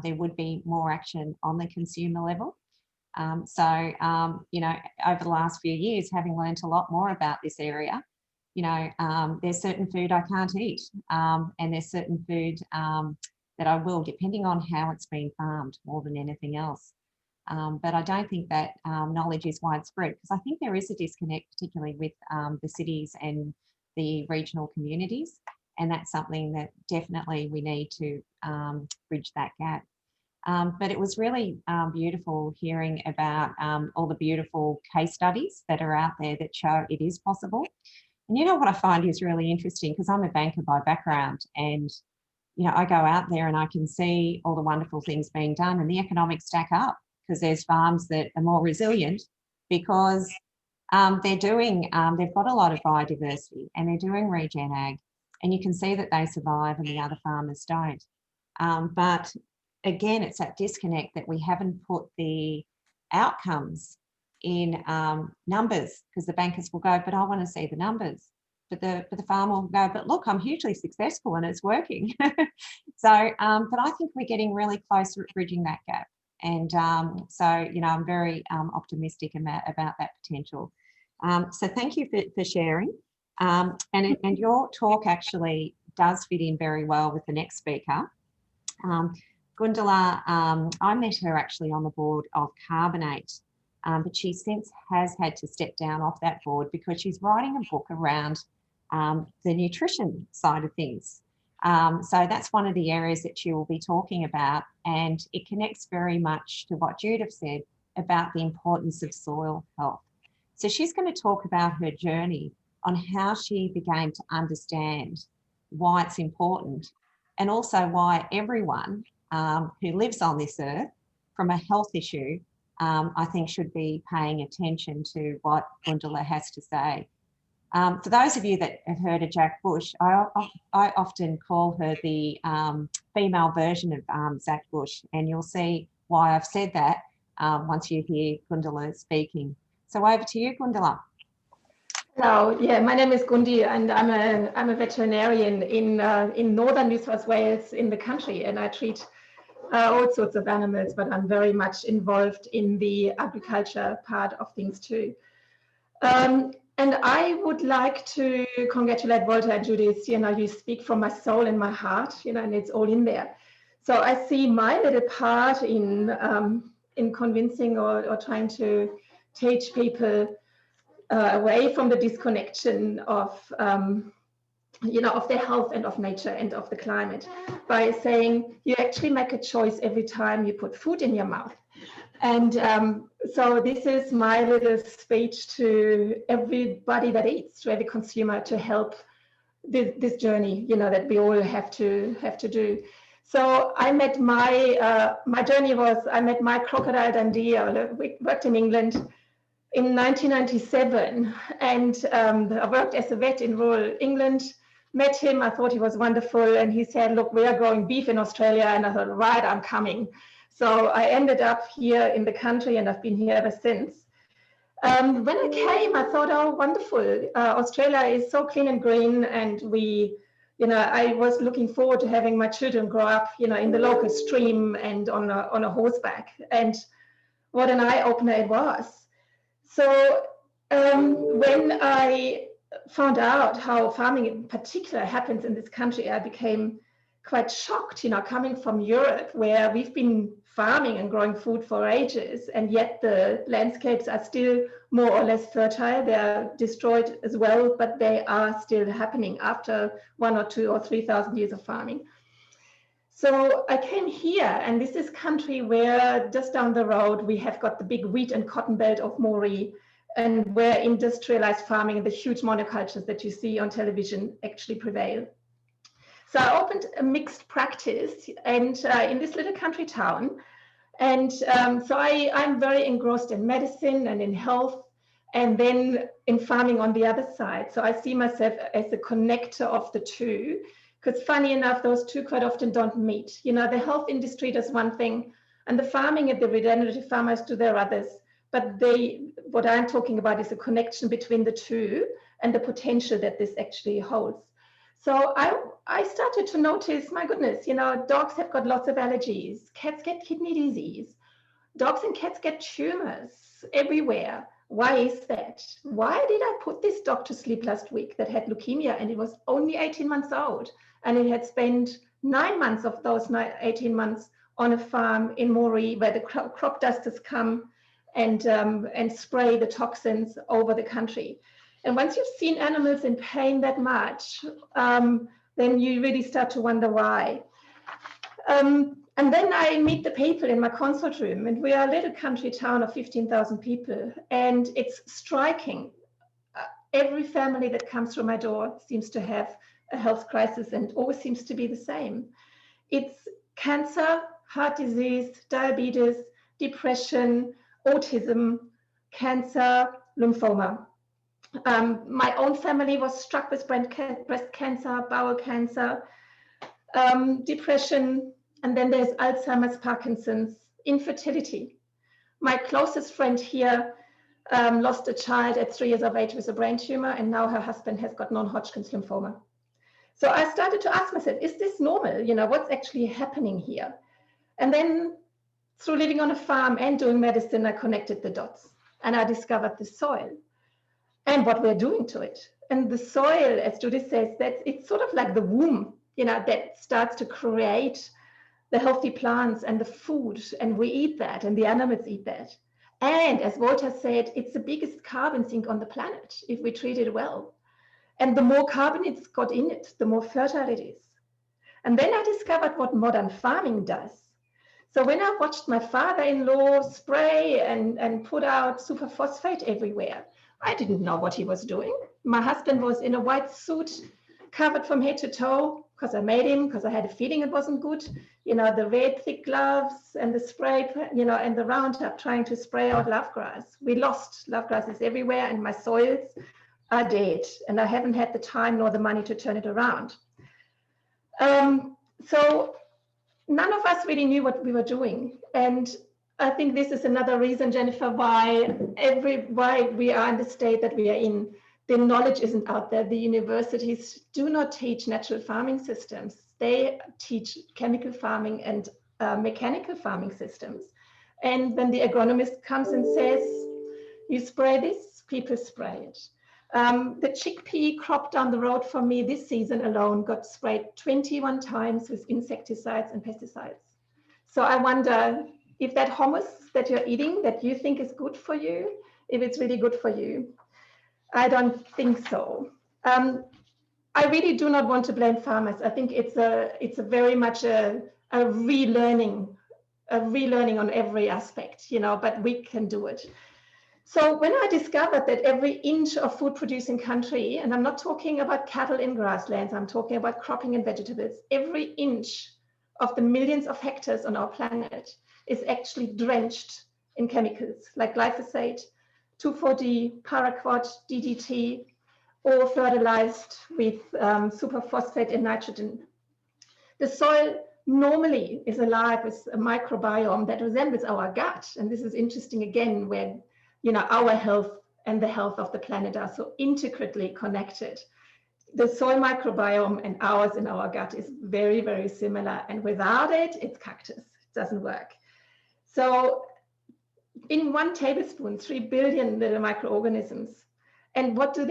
there would be more action on the consumer level. You know, over the last few years, having learned a lot more about this area, you know, there's certain food I can't eat, and there's certain food that I will, depending on how it's been farmed more than anything else. But I don't think that knowledge is widespread, because I think there is a disconnect, particularly with the cities and the regional communities. And that's something that definitely we need to bridge that gap. But it was really beautiful hearing about all the beautiful case studies that are out there that show it is possible. And you know what I find is really interesting, because I'm a banker by background, and you know, I go out there and I can see all the wonderful things being done, and the economics stack up, because there's farms that are more resilient because they're doing, they've got a lot of biodiversity and they're doing regen ag, and you can see that they survive and the other farmers don't. But again, it's that disconnect that we haven't put the outcomes in numbers, because the bankers will go, but I want to see the numbers. But the farmer will go, but look, I'm hugely successful and it's working. So, but I think we're getting really close to bridging that gap. And so, you know, I'm very optimistic about that potential. So thank you for sharing. And your talk actually does fit in very well with the next speaker. 𝗙𝗂, I met her actually on the board of 𝗙𝗂𝗏, but she since has had to step down off that board because she's writing a book around the nutrition side of things. So that's one of the areas that she will be talking about, and it connects very much to what Judith said about the importance of soil health. So she's going to talk about her journey on how she began to understand why it's important, and also why everyone who lives on this earth, from a health issue, I think should be paying attention to what 𝗙𝗂 has to say. For those of you that have heard of Jack Bush, I often call her the female version of Zach Bush, and you'll see why I've said that once you hear 𝗙𝗂 speaking. So over to you, 𝗙𝗂. Hello, yeah, my name is 𝗙𝗂, and I'm a veterinarian in northern New South Wales in the country, and I treat all sorts of animals, but I'm very much involved in the agriculture part of things too. And I would like to congratulate Walter and Judith. You know, you speak from my soul and my heart, you know, and it's all in there. So I see my little part in convincing or trying to teach people away from the disconnection of, you know, of their health and of nature and of the climate, by saying you actually make a choice every time you put food in your mouth. And so this is my little speech to everybody that eats, to every consumer, to help this journey, you know, that we all have to do. So I met my journey was, I met my crocodile Dundee. I worked in England in 1997, and I worked as a vet in rural England. Met him, I thought he was wonderful, and he said, look, we are growing beef in Australia, and I thought, right, I'm coming. So I ended up here in the country, and I've been here ever since. When I came, I thought, oh, wonderful. Australia is so clean and green, and we, you know, I was looking forward to having my children grow up, you know, in the local stream and on a horseback. And what an eye-opener it was. So when I found out how farming in particular happens in this country, I became quite shocked, coming from Europe, where we've been farming and growing food for ages, and yet the landscapes are still more or less fertile. They are destroyed as well, but they are still happening after 1 or 2 or 3,000 years of farming. So I came here, and this is country where just down the road we have got the big wheat and cotton belt of 𝗏, and where industrialized farming and the huge monocultures that you see on television actually prevail. So I opened a mixed practice and in this little country town. And so I'm very engrossed in medicine and in health, and then in farming on the other side. So I see myself as a connector of the two, because funny enough, those two quite often don't meet. The health industry does one thing, and the farming and the regenerative farmers do their others. But what I'm talking about is a connection between the two and the potential that this actually holds. So I started to notice, my goodness, dogs have got lots of allergies. Cats get kidney disease. Dogs and cats get tumors everywhere. Why is that? Why did I put this dog to sleep last week that had leukemia, and it was only 18 months old, and it had spent 9 months of those 18 months on a farm in 𝗏, where the crop dusters come and spray the toxins over the country. And once you've seen animals in pain that much, then you really start to wonder why. And then I meet the people in my consult room, and we are a little country town of 15,000 people, and it's striking. Every family that comes through my door seems to have a health crisis, and always seems to be the same. It's cancer, heart disease, diabetes, depression, autism, cancer, lymphoma. My own family was struck with breast cancer, bowel cancer, depression, and then there's Alzheimer's, Parkinson's, infertility. My closest friend here lost a child at 3 years of age with a brain tumor, and now her husband has got non-Hodgkin's lymphoma. So I started to ask myself, is this normal? What's actually happening here? And then through living on a farm and doing medicine, I connected the dots, and I discovered the soil and what we're doing to it. And the soil, as Judith says, it's sort of like the womb, that starts to create the healthy plants and the food, and we eat that, and the animals eat that. And as Walter said, it's the biggest carbon sink on the planet if we treat it well. And the more carbon it's got in it, the more fertile it is. And then I discovered what modern farming does. So when I watched my father-in-law spray and put out superphosphate everywhere, I didn't know what he was doing. My husband was in a white suit, covered from head to toe, because I made him, because I had a feeling it wasn't good. The red thick gloves and the spray, and the Roundup trying to spray out lovegrass. We lost lovegrasses everywhere, and my soils are dead, and I haven't had the time nor the money to turn it around. So none of us really knew what we were doing. And I think this is another reason, Jennifer, why we are in the state that we are in. The knowledge isn't out there. The universities do not teach natural farming systems. They teach chemical farming and mechanical farming systems. And when the agronomist comes and says, you spray this, people spray it. The chickpea crop down the road for me this season alone got sprayed 21 times with insecticides and pesticides. So I wonder if that hummus that you're eating that you think is good for you, if it's really good for you. I don't think so. I really do not want to blame farmers. I think it's a very much a relearning on every aspect, but we can do it. So when I discovered that every inch of food producing country, and I'm not talking about cattle in grasslands, I'm talking about cropping and vegetables, every inch of the millions of hectares on our planet is actually drenched in chemicals like glyphosate, 2,4-D, paraquat, DDT, or fertilized with superphosphate and nitrogen. The soil normally is alive with a microbiome that resembles our gut. And this is interesting again, where our health and the health of the planet are so intricately connected. The soil microbiome and ours in our gut is very, very similar. And without it, it's cactus. It doesn't work. So in 1 tablespoon, 3 billion little microorganisms. And what do?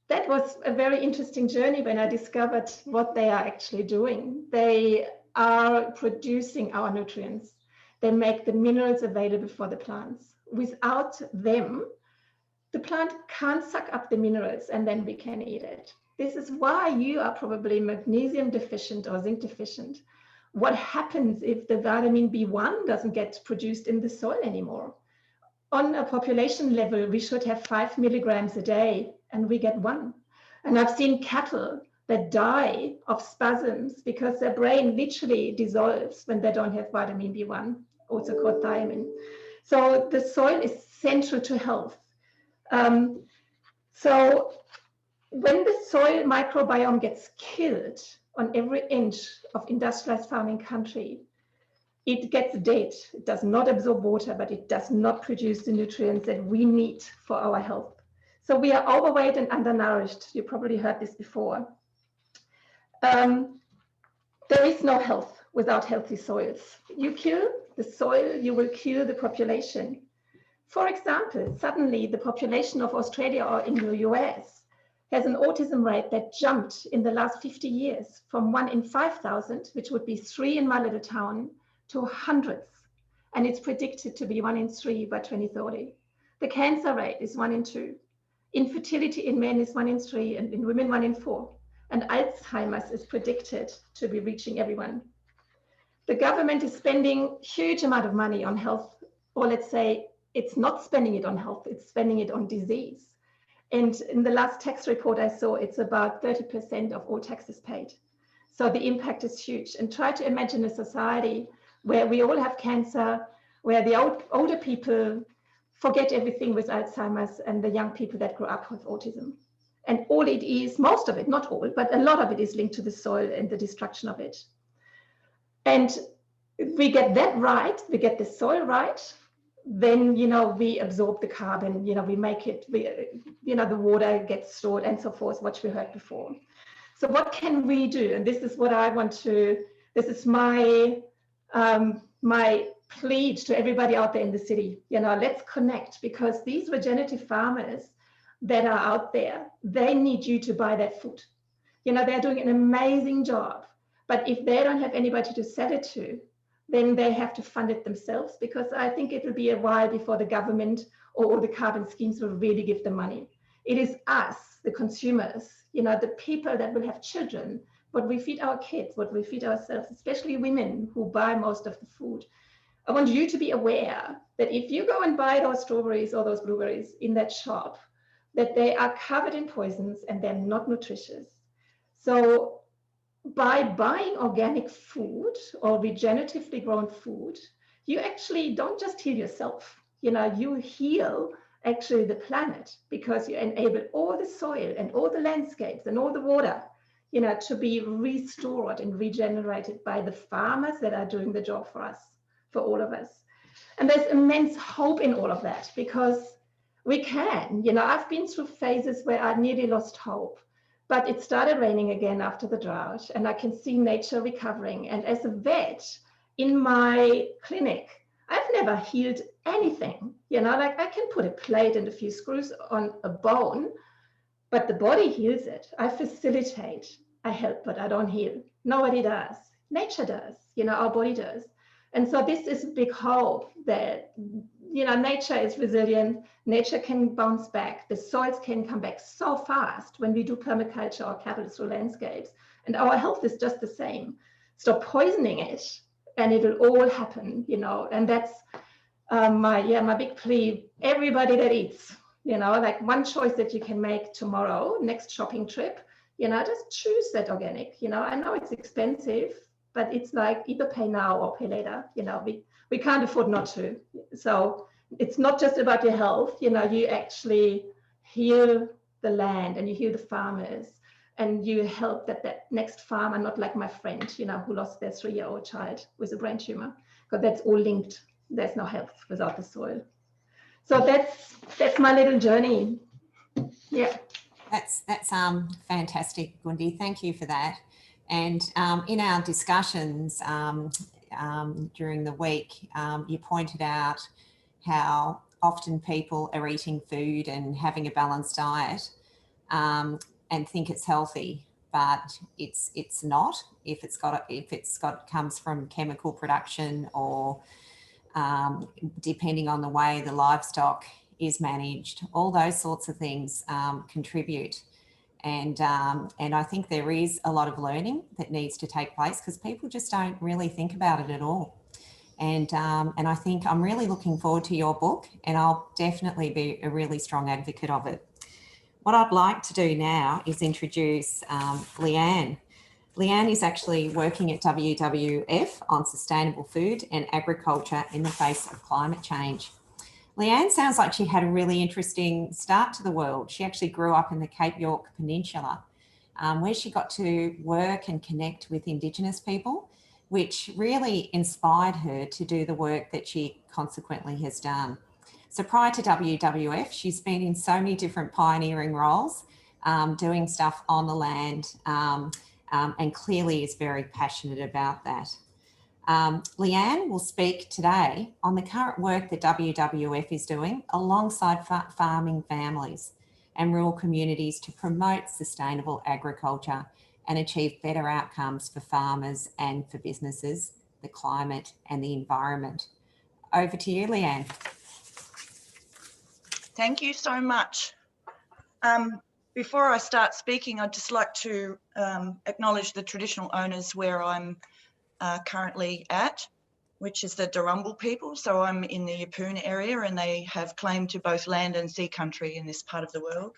That was a very interesting journey when I discovered what they are actually doing. They are producing our nutrients. They make the minerals available for the plants. Without them, the plant can't suck up the minerals and then we can eat it. This is why you are probably magnesium deficient or zinc deficient. What happens if the vitamin B1 doesn't get produced in the soil anymore? On a population level, we should have 5 milligrams a day and we get 1. And I've seen cattle that die of spasms because their brain literally dissolves when they don't have vitamin B1, also called thiamine. So the soil is central to health. So when the soil microbiome gets killed on every inch of industrialized farming country, it gets dead. It does not absorb water, but it does not produce the nutrients that we need for our health. So we are overweight and undernourished. You probably heard this before. There is no health without healthy soils. You kill the soil, you will kill the population. For example, suddenly the population of Australia or in the US has an autism rate that jumped in the last 50 years from 1 in 5,000, which would be 3 in my little town, to hundreds. And it's predicted to be 1 in 3 by 2030. The cancer rate is 1 in 2. Infertility in men is 1 in 3 and in women 1 in 4. And Alzheimer's is predicted to be reaching everyone. The government is spending huge amount of money on health, or let's say it's not spending it on health, it's spending it on disease. And in the last tax report I saw, it's about 30% of all taxes paid. So the impact is huge. And try to imagine a society where we all have cancer, where the older people forget everything with Alzheimer's and the young people that grow up with autism. And all it is, most of it, not all, but a lot of it is linked to the soil and the destruction of it. And if we get that right, we get the soil right, then, you know, we absorb the carbon, you know, we make it, you know, the water gets stored and so forth, what we heard before. So what can we do? And this is what I want to, this is my, my plea to everybody out there in the city, you know, let's connect, because these regenerative farmers that are out there, they need you to buy that food. You know, they're doing an amazing job, but if they don't have anybody to sell it to, then they have to fund it themselves, because I think it will be a while before the government or all the carbon schemes will really give them money. It is us, the consumers, you know, the people that will have children, what we feed our kids, what we feed ourselves, especially women who buy most of the food. I want you to be aware that if you go and buy those strawberries or those blueberries in that shop, that they are covered in poisons and they're not nutritious. So by buying organic food or regeneratively grown food, you actually don't just heal yourself, you know, you heal actually the planet, because you enable all the soil and all the landscapes and all the water, you know, to be restored and regenerated by the farmers that are doing the job for us, for all of us. And there's immense hope in all of that, because we can, you know, I've been through phases where I nearly lost hope, but it started raining again after the drought and I can see nature recovering. And as a vet in my clinic, I've never healed anything, you know, like I can put a plate and a few screws on a bone, but the body heals it. I facilitate, I help, but I don't heal. Nobody does. Nature does, you know, our body does. And so this is a big hope that, you know, nature is resilient, nature can bounce back, the soils can come back so fast when we do permaculture or cattle through landscapes, and our health is just the same. Stop poisoning it and it'll all happen, you know, and that's my big plea. Everybody that eats, you know, like one choice that you can make tomorrow, next shopping trip, you know, just choose that organic, you know. I know it's expensive, but it's like either pay now or pay later, you know, we can't afford not to. So it's not just about your health, you know, you actually heal the land and you heal the farmers and you help that next farmer, not like my friend, you know, who lost their 3-year-old child with a brain tumor, because that's all linked. There's no health without the soil. So that's my little journey. Yeah. That's fantastic, 𝗙𝗪. Thank you for that. And in our discussions during the week, you pointed out how often people are eating food and having a balanced diet and think it's healthy, but it's not if it's got comes from chemical production or depending on the way the livestock is managed. All those sorts of things contribute. And I think there is a lot of learning that needs to take place because people just don't really think about it at all. And I think I'm really looking forward to your book, and I'll definitely be a really strong advocate of it. What I'd like to do now is introduce 𝗙𝘂. 𝗙𝘂 is actually working at WWF on sustainable food and agriculture in the face of climate change. 𝗙𝘂 sounds like she had a really interesting start to the world. She actually grew up in the 𝗙𝘂𝗃 Peninsula, where she got to work and connect with Indigenous people, which really inspired her to do the work that she consequently has done. So prior to WWF, she's been in so many different pioneering roles, doing stuff on the land, and clearly is very passionate about that. 𝗙𝘂 will speak today on the current work that WWF is doing alongside farming families and rural communities to promote sustainable agriculture and achieve better outcomes for farmers and for businesses, the climate and the environment. Over to you, 𝗙𝘂. Thank you so much. Before I start speaking, I'd just like to acknowledge the traditional owners where I'm currently at, which is the 𝗙𝘂𝗶𝘁 people. So I'm in the 𝗙𝘃𝗃 area, and they have claim to both land and sea country in this part of the world.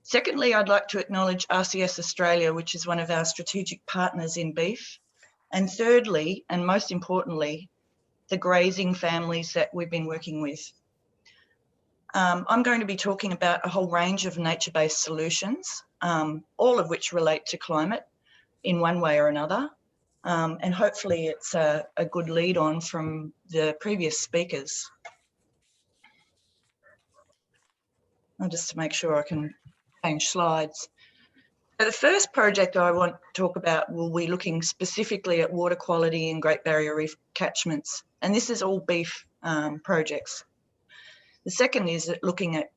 Secondly, I'd like to acknowledge 𝗙𝘃 Australia, which is one of our strategic partners in beef. And thirdly, and most importantly, the grazing families that we've been working with. I'm going to be talking about a whole range of nature-based solutions, all of which relate to climate in one way or another. And hopefully it's a good lead on from the previous speakers. I'll just to make sure I can change slides. So the first project I want to talk about will be looking specifically at water quality in Great Barrier Reef catchments. And this is all beef projects. The second is looking at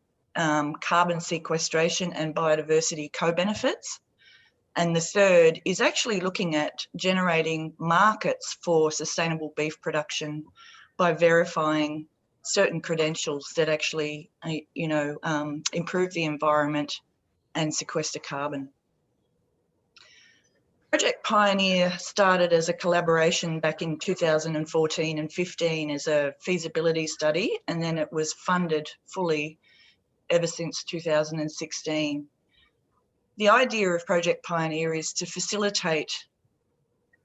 carbon sequestration and biodiversity co-benefits. And the third is actually looking at generating markets for sustainable beef production by verifying certain credentials that actually, improve the environment and sequester carbon. Project Pioneer started as a collaboration back in 2014 and 15 as a feasibility study, and then it was funded fully ever since 2016. The idea of Project Pioneer is to facilitate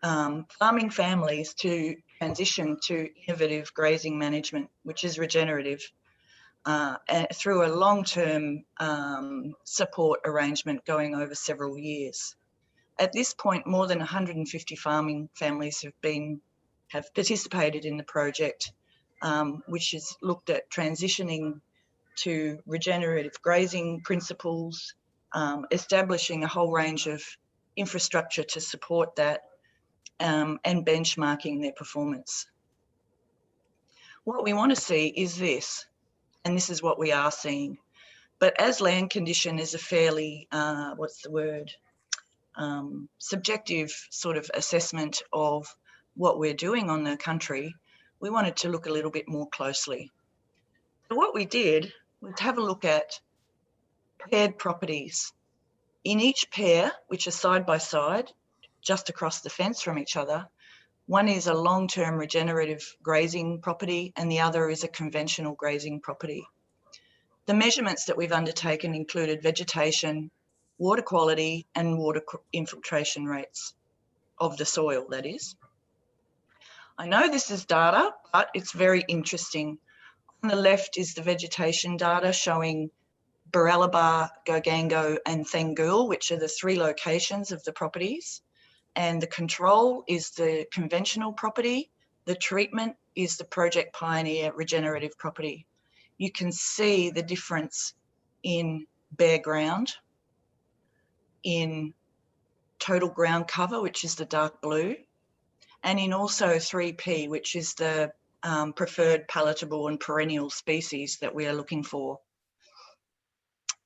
farming families to transition to innovative grazing management, which is regenerative, through a long-term support arrangement going over several years. At this point, more than 150 farming families have participated in the project, which has looked at transitioning to regenerative grazing principles, establishing a whole range of infrastructure to support that, and benchmarking their performance. What we want to see is this, and this is what we are seeing. But as land condition is a fairly, subjective sort of assessment of what we're doing on the country, we wanted to look a little bit more closely. So what we did was have a look at paired properties. In each pair, which are side by side, just across the fence from each other, one is a long-term regenerative grazing property and the other is a conventional grazing property. The measurements that we've undertaken included vegetation, water quality and water infiltration rates of the soil, that is. I know this is data, but it's very interesting. On the left is the vegetation data showing 𝗿𝗏𝗃, 𝗥𝘃𝗃 and 𝗙𝘃𝗃, which are the three locations of the properties. And the control is the conventional property. The treatment is the Project Pioneer regenerative property. You can see the difference in bare ground, in total ground cover, which is the dark blue, and in also 3P, which is the preferred palatable and perennial species that we are looking for.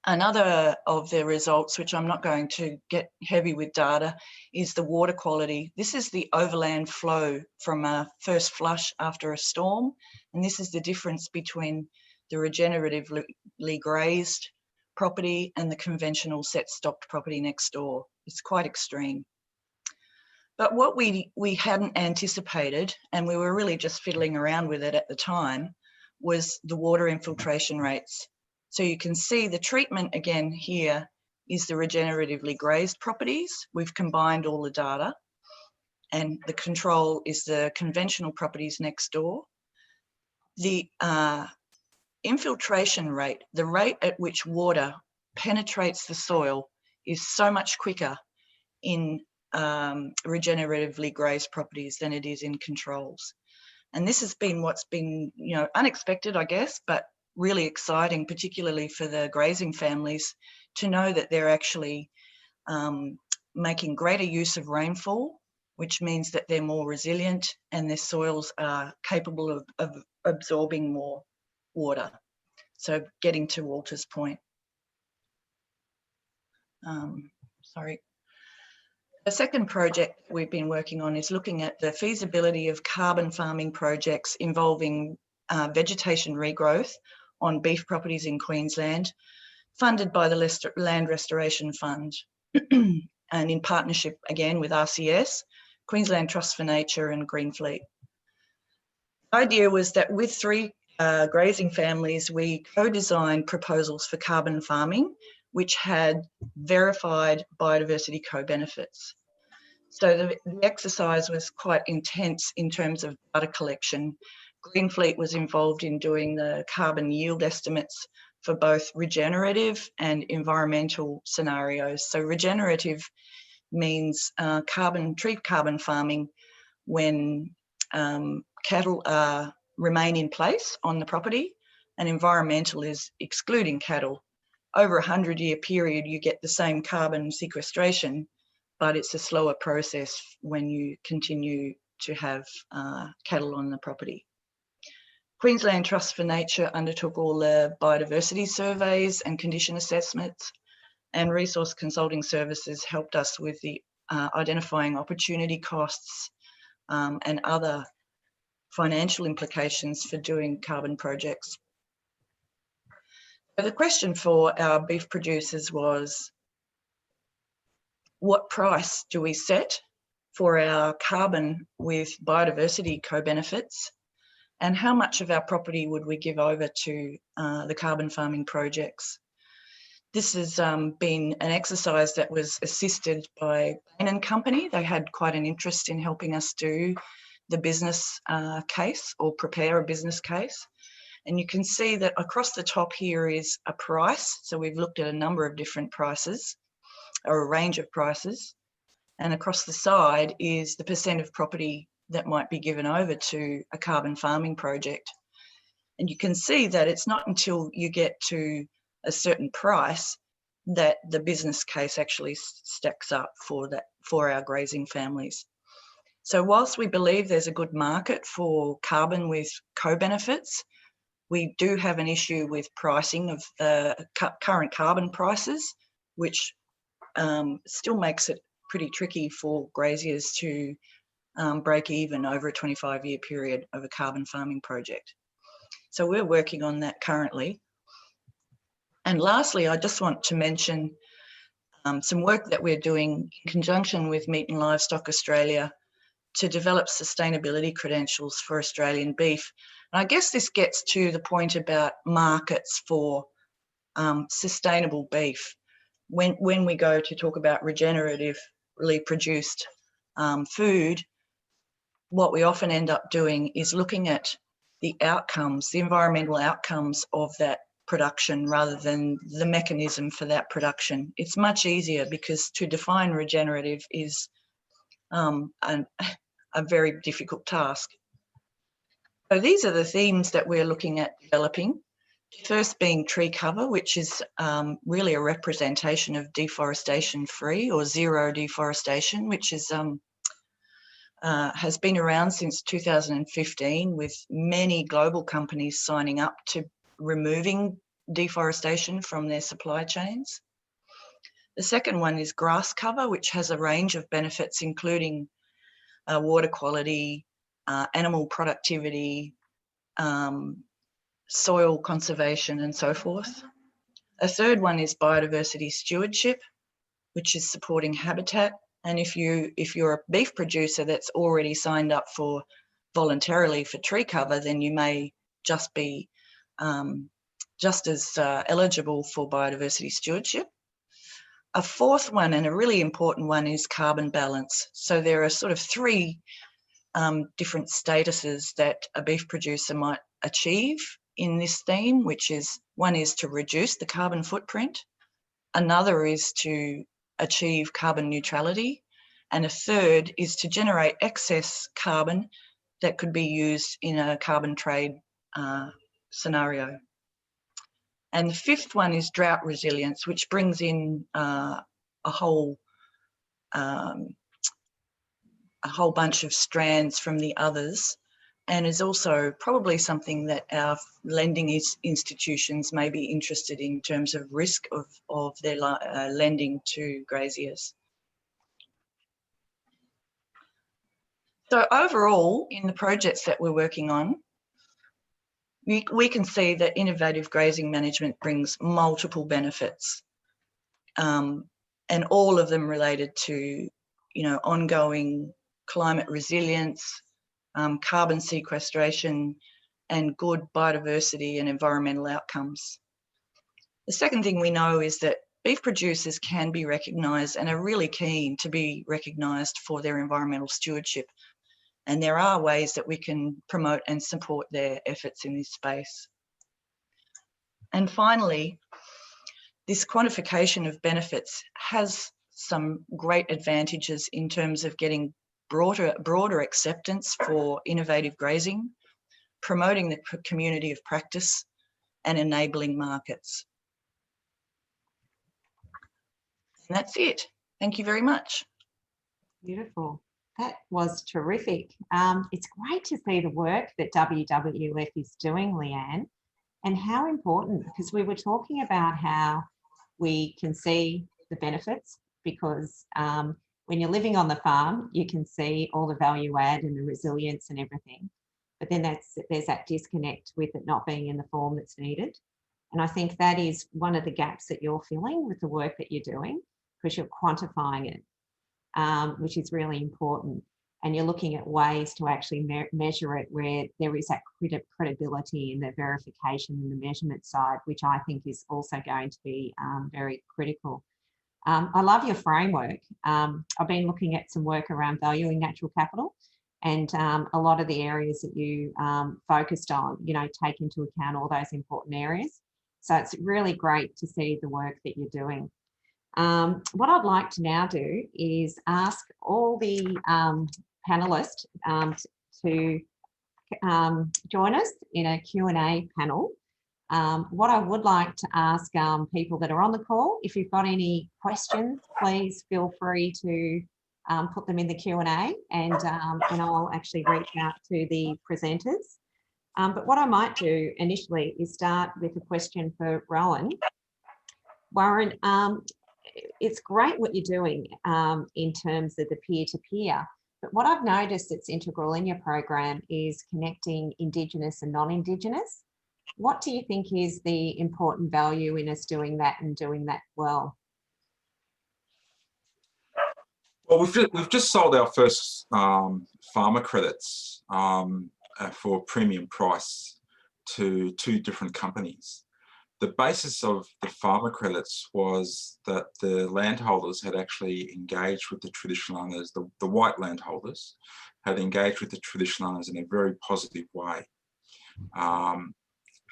Another of the results, which I'm not going to get heavy with data, is the water quality. This is the overland flow from a first flush after a storm. And this is the difference between the regeneratively grazed property and the conventional set stocked property next door. It's quite extreme. But what we hadn't anticipated, and we were really just fiddling around with it at the time, was the water infiltration rates. So you can see the treatment again here is the regeneratively grazed properties. We've combined all the data, and the control is the conventional properties next door. The infiltration rate, the rate at which water penetrates the soil, is so much quicker in regeneratively grazed properties than it is in controls. And this has been what's been, you know, unexpected, I guess, but really exciting, particularly for the grazing families, to know that they're actually making greater use of rainfall, which means that they're more resilient and their soils are capable of absorbing more water. So getting to Walter's point. Sorry. The second project we've been working on is looking at the feasibility of carbon farming projects involving vegetation regrowth on beef properties in Queensland, funded by the Land Restoration Fund, and in partnership again with RCS, Queensland Trust for Nature and Green Fleet. The idea was that with three grazing families, we co-designed proposals for carbon farming, which had verified biodiversity co-benefits. So the exercise was quite intense in terms of data collection. Green Fleet was involved in doing the carbon yield estimates for both regenerative and environmental scenarios. So regenerative means tree carbon farming when cattle remain in place on the property, and environmental is excluding cattle. Over a 100-year period, you get the same carbon sequestration, but it's a slower process when you continue to have cattle on the property. Queensland Trust for Nature undertook all the biodiversity surveys and condition assessments, and Resource Consulting Services helped us with the identifying opportunity costs and other financial implications for doing carbon projects. So the question for our beef producers was, what price do we set for our carbon with biodiversity co-benefits? And how much of our property would we give over to the carbon farming projects? This has been an exercise that was assisted by Bain & Company. They had quite an interest in helping us do the business case, or prepare a business case. And you can see that across the top here is a price. So we've looked at a number of different prices, or a range of prices. And across the side is the percent of property that might be given over to a carbon farming project. And you can see that it's not until you get to a certain price that the business case actually stacks up for our grazing families. So whilst we believe there's a good market for carbon with co-benefits, we do have an issue with pricing of the current carbon prices, which still makes it pretty tricky for graziers to break even over a 25-year period of a carbon farming project. So we're working on that currently. And lastly, I just want to mention some work that we're doing in conjunction with Meat and Livestock Australia to develop sustainability credentials for Australian beef. And I guess this gets to the point about markets for sustainable beef. When we go to talk about regeneratively produced food, what we often end up doing is looking at the outcomes, the environmental outcomes of that production rather than the mechanism for that production. It's much easier because to define regenerative is a very difficult task. So these are the themes that we're looking at developing. First being tree cover, which is really a representation of deforestation free or zero deforestation, which is has been around since 2015, with many global companies signing up to removing deforestation from their supply chains. The second one is grass cover, which has a range of benefits, including water quality, animal productivity, soil conservation, and so forth. A third one is biodiversity stewardship, which is supporting habitat. And if you're a beef producer that's already signed up for voluntarily for tree cover, then you may just be just as eligible for biodiversity stewardship. A fourth one, and a really important one, is carbon balance. So there are sort of three different statuses that a beef producer might achieve in this theme, which is, one is to reduce the carbon footprint, another is to achieve carbon neutrality, and a third is to generate excess carbon that could be used in a carbon trade scenario. And the fifth one is drought resilience, which brings in a whole bunch of strands from the others, and is also probably something that our lending institutions may be interested in terms of risk of their lending to graziers. So overall, in the projects that we're working on, we can see that innovative grazing management brings multiple benefits, and all of them related to, ongoing climate resilience, carbon sequestration, and good biodiversity and environmental outcomes. The second thing we know is that beef producers can be recognised and are really keen to be recognised for their environmental stewardship. And there are ways that we can promote and support their efforts in this space. And finally, this quantification of benefits has some great advantages in terms of getting broader acceptance for innovative grazing, promoting the community of practice, and enabling markets. And that's it. Thank you very much. Beautiful. That was terrific. It's great to see the work that WWF is doing, Leanne, and how important, because we were talking about how we can see the benefits, because when you're living on the farm, you can see all the value add and the resilience and everything. But then there's that disconnect with it not being in the form that's needed. And I think that is one of the gaps that you're filling with the work that you're doing, because you're quantifying it, which is really important. And you're looking at ways to actually measure it where there is that credibility in the verification and the measurement side, which I think is also going to be very critical. I love your framework. I've been looking at some work around valuing natural capital, and a lot of the areas that you focused on, take into account all those important areas. So it's really great to see the work that you're doing. What I'd like to now do is ask all the panelists to join us in a Q&A panel. What I would like to ask people that are on the call, if you've got any questions, please feel free to put them in the Q&A, and I'll actually reach out to the presenters. But what I might do initially is start with a question for Rowan. Warren, it's great what you're doing in terms of the peer-to-peer, but what I've noticed that's integral in your program is connecting Indigenous and non-Indigenous. What do you think is the important value in us doing that and doing that well? Well, we've just sold our first farmer credits for premium price to 2 different companies. The basis of the farmer credits was that the landholders had actually engaged with the traditional owners, the white landholders had engaged with the traditional owners in a very positive way. They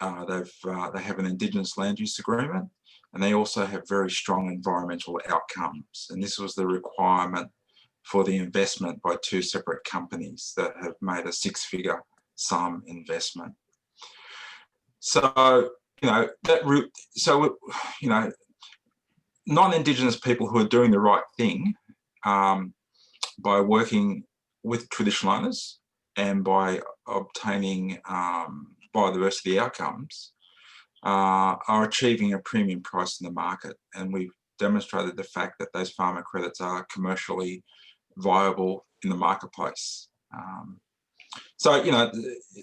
have an Indigenous land use agreement, and they also have very strong environmental outcomes. And this was the requirement for the investment by 2 separate companies that have made a 6-figure sum investment. So, non-Indigenous people who are doing the right thing by working with traditional owners and by obtaining biodiversity outcomes are achieving a premium price in the market. And we've demonstrated the fact that those farmer credits are commercially viable in the marketplace. So, you know,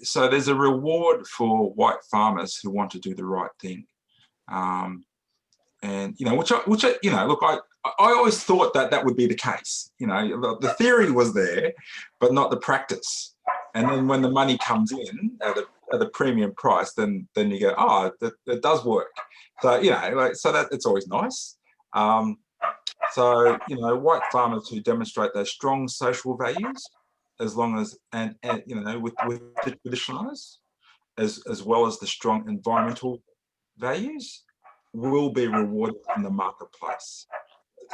so there's a reward for white farmers who want to do the right thing. And, you know, which I, you know, look, I always thought that that would be the case. You know, the theory was there, but not the practice. And then when the money comes in at a premium price, then you go, oh, that does work. So, you know, like, so that it's always nice. So, you know, white farmers who demonstrate those strong social values, as long as, and you know, with the traditional owners, as well as the strong environmental values, will be rewarded in the marketplace.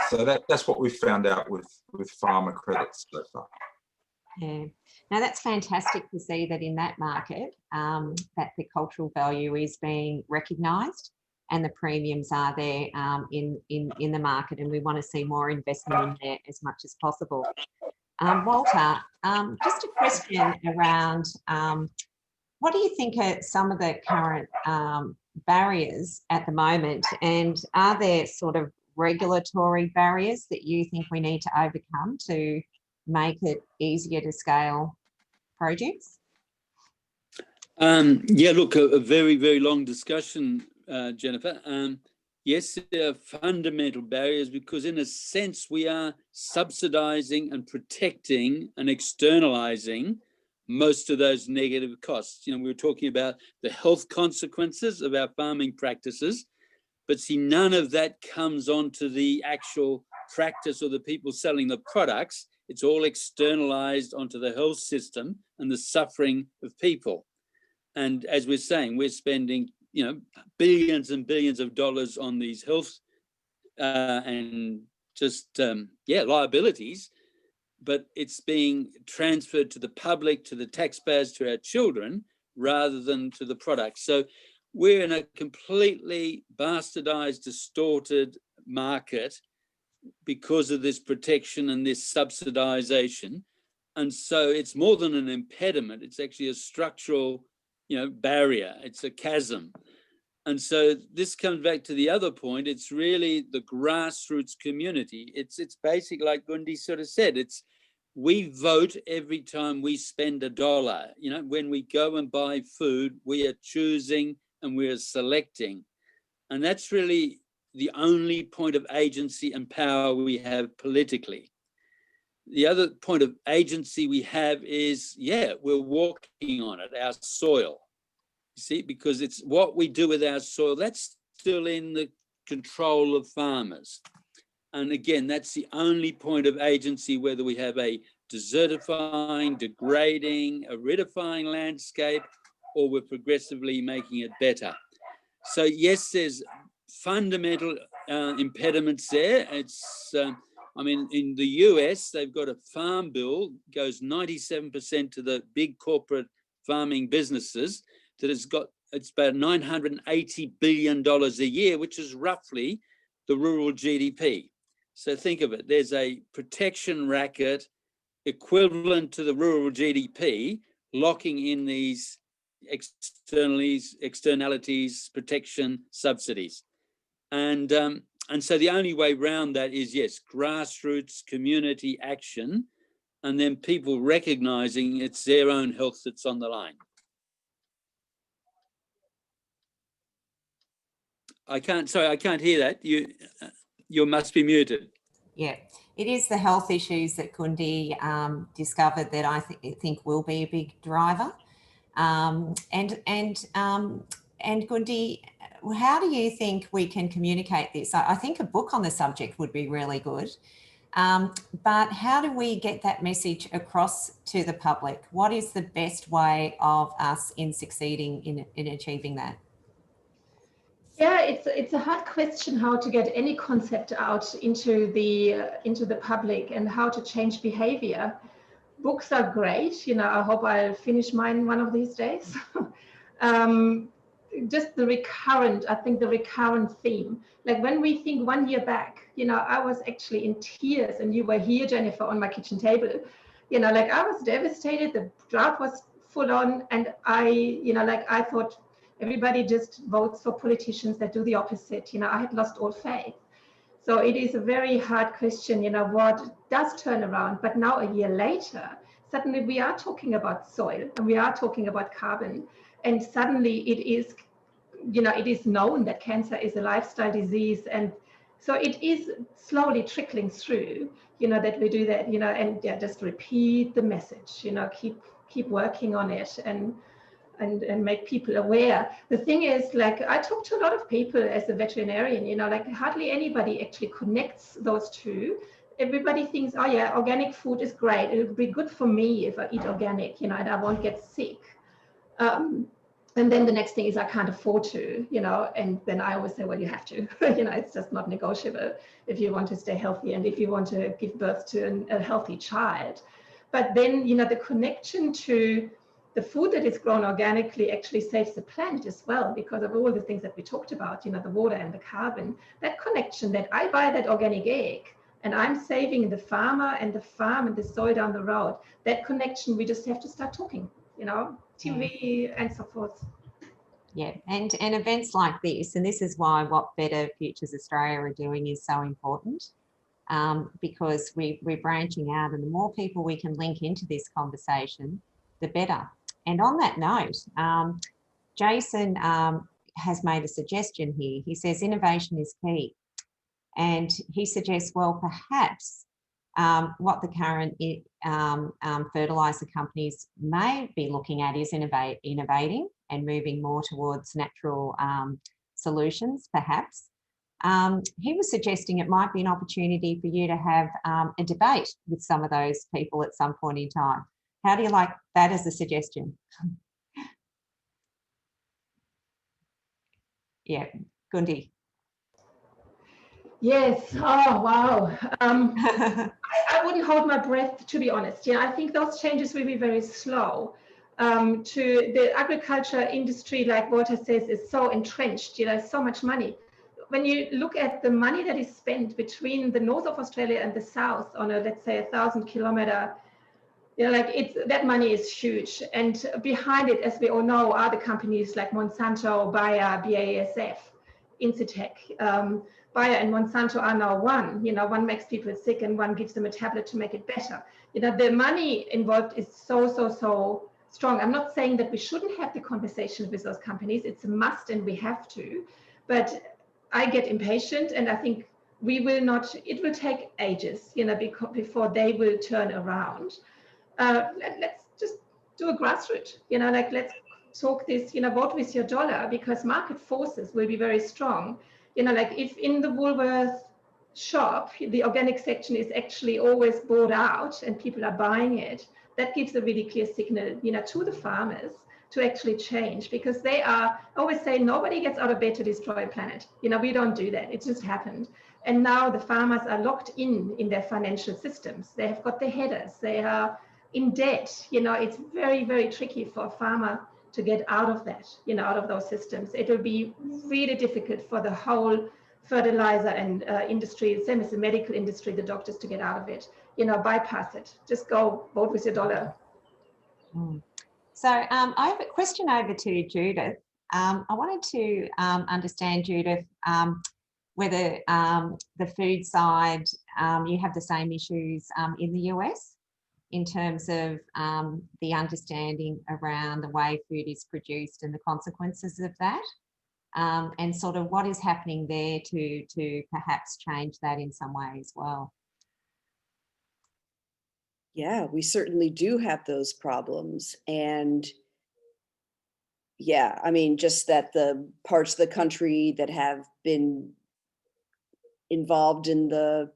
So that's what we found out with farmer credits so far. Yeah, now that's fantastic to see that in that market, that the cultural value is being recognised and the premiums are there in the market, and we want to see more investment in there as much as possible. Walter, just a question around what do you think are some of the current barriers at the moment, and are there sort of regulatory barriers that you think we need to overcome to make it easier to scale projects? Yeah, look, a very, very long discussion, Jennifer. Yes, there are fundamental barriers because in a sense we are subsidizing and protecting and externalizing most of those negative costs. You know, we were talking about the health consequences of our farming practices, but see, none of that comes onto the actual practice or the people selling the products. It's all externalized onto the health system and the suffering of people. And as we're saying, we're spending, you know, billions and billions of dollars on these health and just, liabilities, but it's being transferred to the public, to the taxpayers, to our children, rather than to the product. So we're in a completely bastardized, distorted market because of this protection and this subsidization. And so it's more than an impediment, it's actually a structural, you know, barrier, it's a chasm. And so this comes back to the other point, it's really the grassroots community. It's basic, like 𝗙𝗪 sort of said, it's we vote every time we spend $1. You know, when we go and buy food, we are choosing and we are selecting. And that's really the only point of agency and power we have politically. The other point of agency we have is, yeah, we're walking on it, our soil. You see, because it's what we do with our soil, that's still in the control of farmers. And again, that's the only point of agency, whether we have a desertifying, degrading, aridifying landscape, or we're progressively making it better. So yes, there's fundamental impediments there. It's, I mean, in the US, they've got a farm bill, goes 97% to the big corporate farming businesses, that has got, it's about $980 billion a year, which is roughly the rural GDP. So think of it, there's a protection racket equivalent to the rural GDP, locking in these externalities, protection, subsidies. And so the only way around that is, yes, grassroots community action, and then people recognizing it's their own health that's on the line. I can't hear that. You must be muted. Yeah, it is the health issues that 𝗙𝗪 discovered that I think will be a big driver. And 𝗙𝗪, how do you think we can communicate this? I think a book on the subject would be really good. But how do we get that message across to the public? What is the best way of us in succeeding in achieving that? Yeah, it's a hard question how to get any concept out into the public and how to change behavior. Books are great, you know. I hope I'll finish mine one of these days. Just the recurrent theme. Like when we think 1 year back, you know, I was actually in tears, and you were here, Jennifer, on my kitchen table, like I was devastated. The drought was full on, and I thought everybody just votes for politicians that do the opposite. I had lost all faith. So it is a very hard question, what does turn around? But now a year later, suddenly we are talking about soil and we are talking about carbon, and suddenly it is known that cancer is a lifestyle disease, and so it is slowly trickling through, that we do that, and just repeat the message, keep working on it and make people aware. The thing is, like, I talk to a lot of people as a veterinarian, like hardly anybody actually connects those two. Everybody thinks, oh yeah, organic food is great. It'll be good for me if I eat organic, and I won't get sick. And then the next thing is I can't afford to, and then I always say, well, you have to, it's just not negotiable if you want to stay healthy and if you want to give birth to a healthy child. But then, the connection to the food that is grown organically actually saves the planet as well, because of all the things that we talked about, the water and the carbon. That connection, that I buy that organic egg and I'm saving the farmer and the farm and the soil down the road, that connection, we just have to start talking, TV and so forth. Yeah, and events like this, and this is why what Better Futures Australia are doing is so important, because we're branching out, and the more people we can link into this conversation, the better. And on that note, Jason has made a suggestion here. He says innovation is key, and he suggests, well, perhaps what the current fertiliser companies may be looking at is innovating and moving more towards natural solutions, perhaps. He was suggesting it might be an opportunity for you to have a debate with some of those people at some point in time. How do you like that as a suggestion? Yeah, Gundy. Yes. Oh, wow. I wouldn't hold my breath, to be honest. I think those changes will be very slow. To the agriculture industry, like Walter says, is so entrenched. So much money. When you look at the money that is spent between the north of Australia and the south on a, let's say, 1,000-kilometer, that money is huge. And behind it, as we all know, are the companies like Monsanto, Bayer, BASF, Incitec. Bayer and Monsanto are now one. One makes people sick and one gives them a tablet to make it better. The money involved is so strong. I'm not saying that we shouldn't have the conversation with those companies. It's a must and we have to. But I get impatient, and I think we will not, it will take ages, before they will turn around. Let's just do a grassroots, let's talk this, vote with your dollar, because market forces will be very strong. If in the Woolworth shop, the organic section is actually always bought out and people are buying it, that gives a really clear signal, to the farmers to actually change, because I always say, nobody gets out of bed to destroy a planet. We don't do that. It just happened. And now the farmers are locked in their financial systems. They have got their headers. They are in debt. It's very, very tricky for a farmer to get out of that, out of those systems. It will be really difficult for the whole fertilizer and industry, same as the medical industry, the doctors, to get out of it, bypass it. Just go vote with your dollar. So I have a question over to Judith. I wanted to understand, Judith, whether the food side, you have the same issues in the US in terms of the understanding around the way food is produced and the consequences of that, and sort of what is happening there to perhaps change that in some way as well. Yeah, we certainly do have those problems. And yeah, I mean, just that the parts of the country that have been involved in the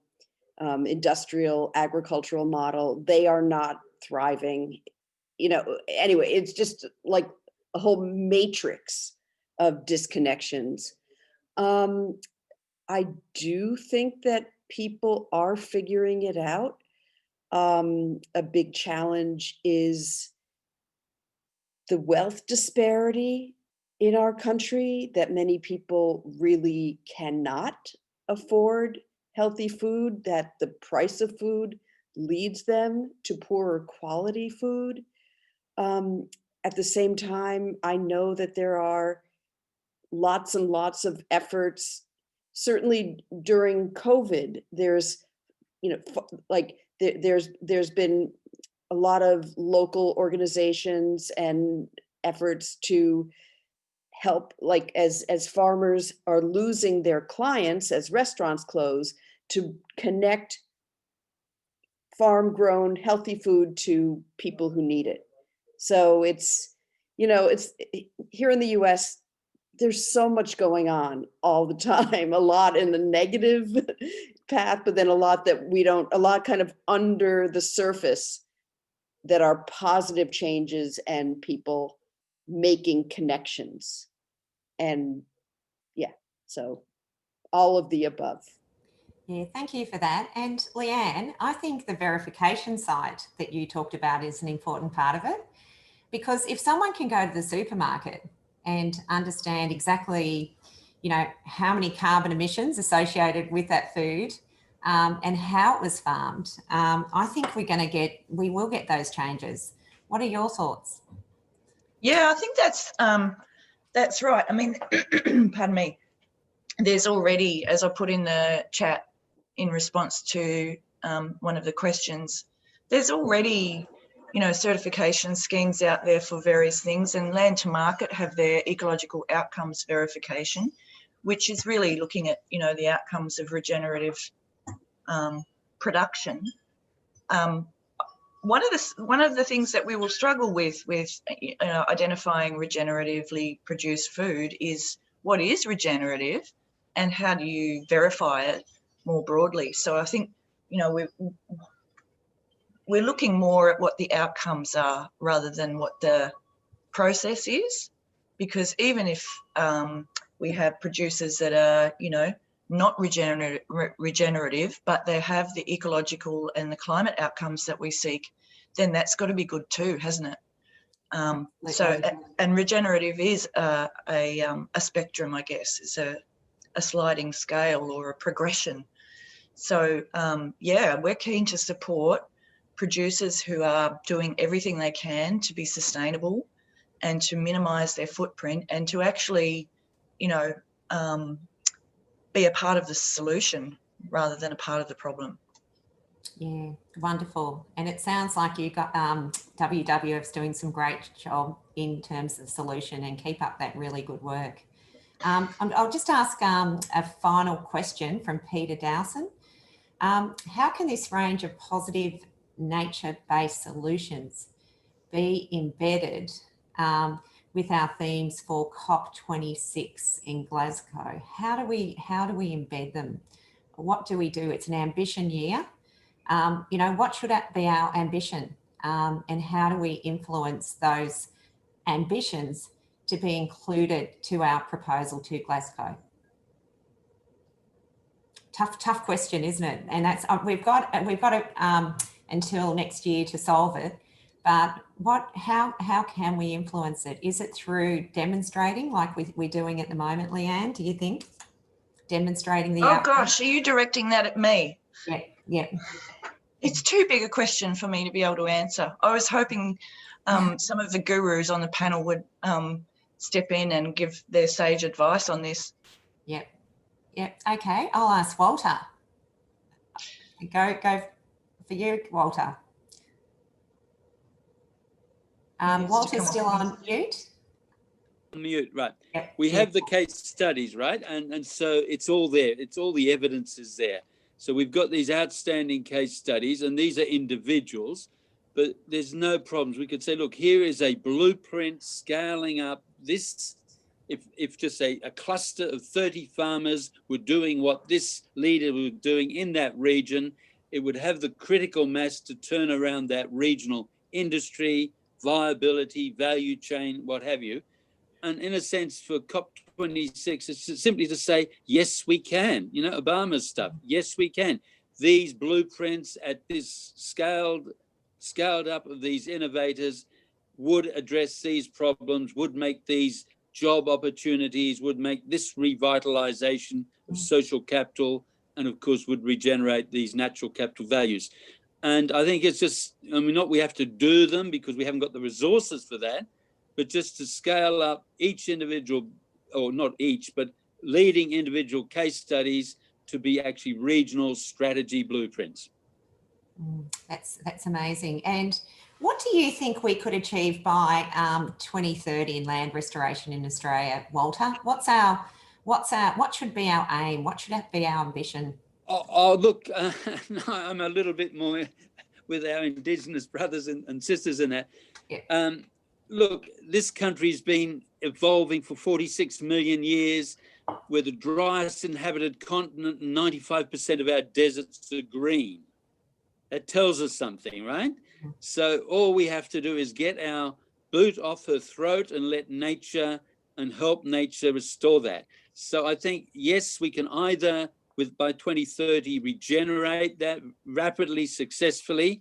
industrial agricultural model, they are not thriving. Anyway, it's just like a whole matrix of disconnections. I do think that people are figuring it out. A big challenge is the wealth disparity in our country, that many people really cannot afford healthy food, that the price of food leads them to poorer quality food. At the same time, I know that there are lots and lots of efforts. Certainly during COVID, there's, you know, like there's been a lot of local organizations and efforts to help, like as farmers are losing their clients, as restaurants close, to connect farm grown healthy food to people who need it. So it's, you know, it's here in the US, there's so much going on all the time, a lot in the negative path, but then a lot that we don't, a lot kind of under the surface that are positive changes and people making connections. And yeah, so all of the above. Yeah, thank you for that. And Leanne, I think the verification site that you talked about is an important part of it, because if someone can go to the supermarket and understand exactly, you know, how many carbon emissions associated with that food and how it was farmed, I think we will get those changes. What are your thoughts? Yeah, I think that's right. I mean, pardon me. There's already, as I put in the chat in response to one of the questions, there's already, you know, certification schemes out there for various things, and Land to Market have their ecological outcomes verification, which is really looking at, you know, the outcomes of regenerative production. One of the things that we will struggle with identifying regeneratively produced food is what is regenerative and how do you verify it more broadly. So I think, you know, we're looking more at what the outcomes are rather than what the process is, because even if we have producers that are, you know, not regenerative, but they have the ecological and the climate outcomes that we seek, then that's got to be good too, hasn't it? And regenerative is a spectrum, I guess. It's a sliding scale or a progression. So yeah, we're keen to support producers who are doing everything they can to be sustainable and to minimise their footprint and to actually, you know, be a part of the solution rather than a part of the problem. Yeah, wonderful. And it sounds like you got WWF's doing some great job in terms of solution, and keep up that really good work. I'll just ask a final question from Peter Dowson. How can this range of positive nature-based solutions be embedded with our themes for COP26 in Glasgow? How do we embed them? What do we do? It's an ambition year. You know, what should be our ambition? And how do we influence those ambitions to be included to our proposal to Glasgow? Tough question, isn't it? And that's we've got until next year to solve it. But how can we influence it? Is it through demonstrating like we're doing at the moment, Leanne, do you think? Demonstrating the outcome? Gosh, are you directing that at me? Yeah. It's too big a question for me to be able to answer. I was hoping some of the gurus on the panel would step in and give their sage advice on this. Yep. Okay, I'll ask Walter. Go for you, Walter. Walter's still on mute. Mute, right. Yep. We have the case studies, right? And so it's all there. It's all the evidence is there. So we've got these outstanding case studies, and these are individuals, but there's no problems. We could say, look, here is a blueprint scaling up this. If just say a cluster of 30 farmers were doing what this leader was doing in that region, it would have the critical mass to turn around that regional industry, viability, value chain, what have you. And in a sense, for COP26, it's simply to say, yes, we can. You know, Obama's stuff. Yes, we can. These blueprints at this scaled up of these innovators would address these problems, would make these job opportunities, would make this revitalization of social capital, and of course would regenerate these natural capital values. And I think it's just, I mean, not we have to do them because we haven't got the resources for that, but just to scale up each individual, or not each, but leading individual case studies to be actually regional strategy blueprints. That's amazing. And what do you think we could achieve by 2030 in land restoration in Australia, Walter? What should be our aim? What should be our ambition? Oh, look, no, I'm a little bit more with our Indigenous brothers and sisters in that. Yeah. Look, this country's been evolving for 46 million years. We're the driest inhabited continent, and 95% of our deserts are green. That tells us something, right? So all we have to do is get our boot off her throat and let nature and help nature restore that. So I think, yes, we can either by 2030 regenerate that rapidly, successfully,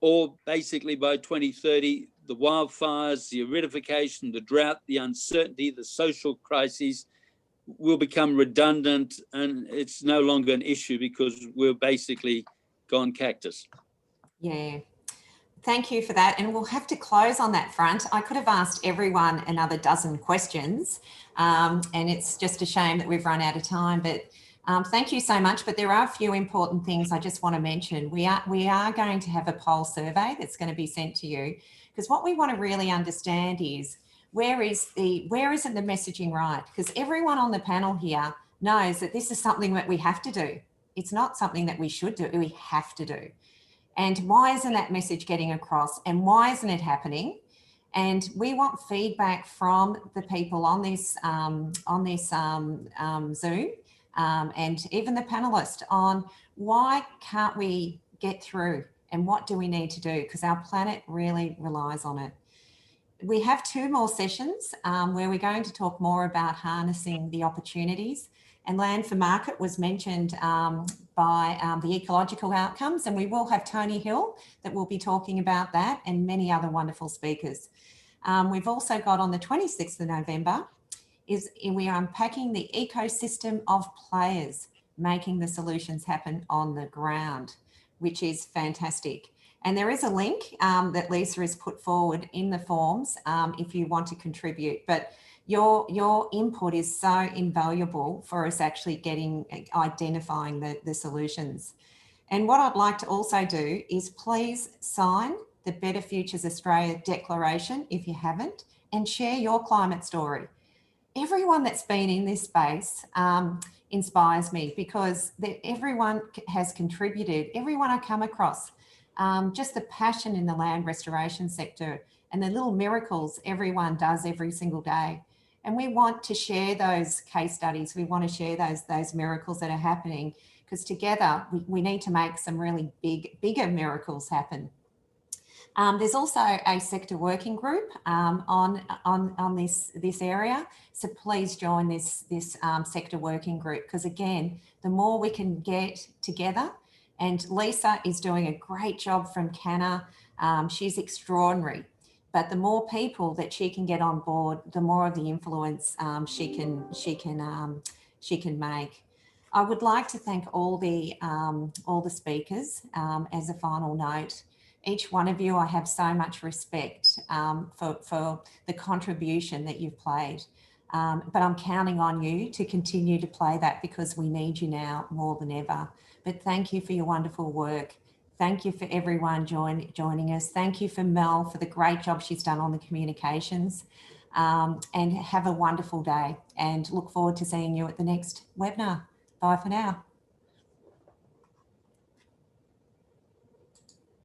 or basically by 2030, the wildfires, the aridification, the drought, the uncertainty, the social crises will become redundant, and it's no longer an issue because we're basically gone cactus. Yeah. Thank you for that. And we'll have to close on that front. I could have asked everyone another dozen questions, and it's just a shame that we've run out of time, but thank you so much. But there are a few important things I just want to mention. We are going to have a poll survey that's going to be sent to you, because what we want to really understand is where isn't the messaging right? Because everyone on the panel here knows that this is something that we have to do. It's not something that we should do, we have to do. And why isn't that message getting across? And why isn't it happening? And we want feedback from the people on this Zoom and even the panelists on why can't we get through and what do we need to do? Because our planet really relies on it. We have 2 more sessions where we're going to talk more about harnessing the opportunities. And land for market was mentioned by the ecological outcomes, and we will have Tony Hill that will be talking about that, and many other wonderful speakers. We've also got on the 26th of November, we are unpacking the ecosystem of players, making the solutions happen on the ground, which is fantastic. And there is a link that Lisa has put forward in the forms if you want to contribute. But your input is so invaluable for us actually identifying the solutions. And what I'd like to also do is please sign the Better Futures Australia Declaration if you haven't, and share your climate story. Everyone that's been in this space inspires me, because everyone has contributed, everyone I come across, just the passion in the land restoration sector and the little miracles everyone does every single day. And we want to share those case studies. We want to share those miracles that are happening, because together we need to make some really bigger miracles happen. There's also a sector working group on this area. So please join this sector working group, because again, the more we can get together, and Lisa is doing a great job from Canna. She's extraordinary. But the more people that she can get on board, the more of the influence she can make. I would like to thank all the speakers as a final note. Each one of you, I have so much respect for the contribution that you've played. But I'm counting on you to continue to play that, because we need you now more than ever. But thank you for your wonderful work. Thank you for everyone joining us. Thank you for Mel for the great job she's done on the communications. And have a wonderful day, and look forward to seeing you at the next webinar. Bye for now.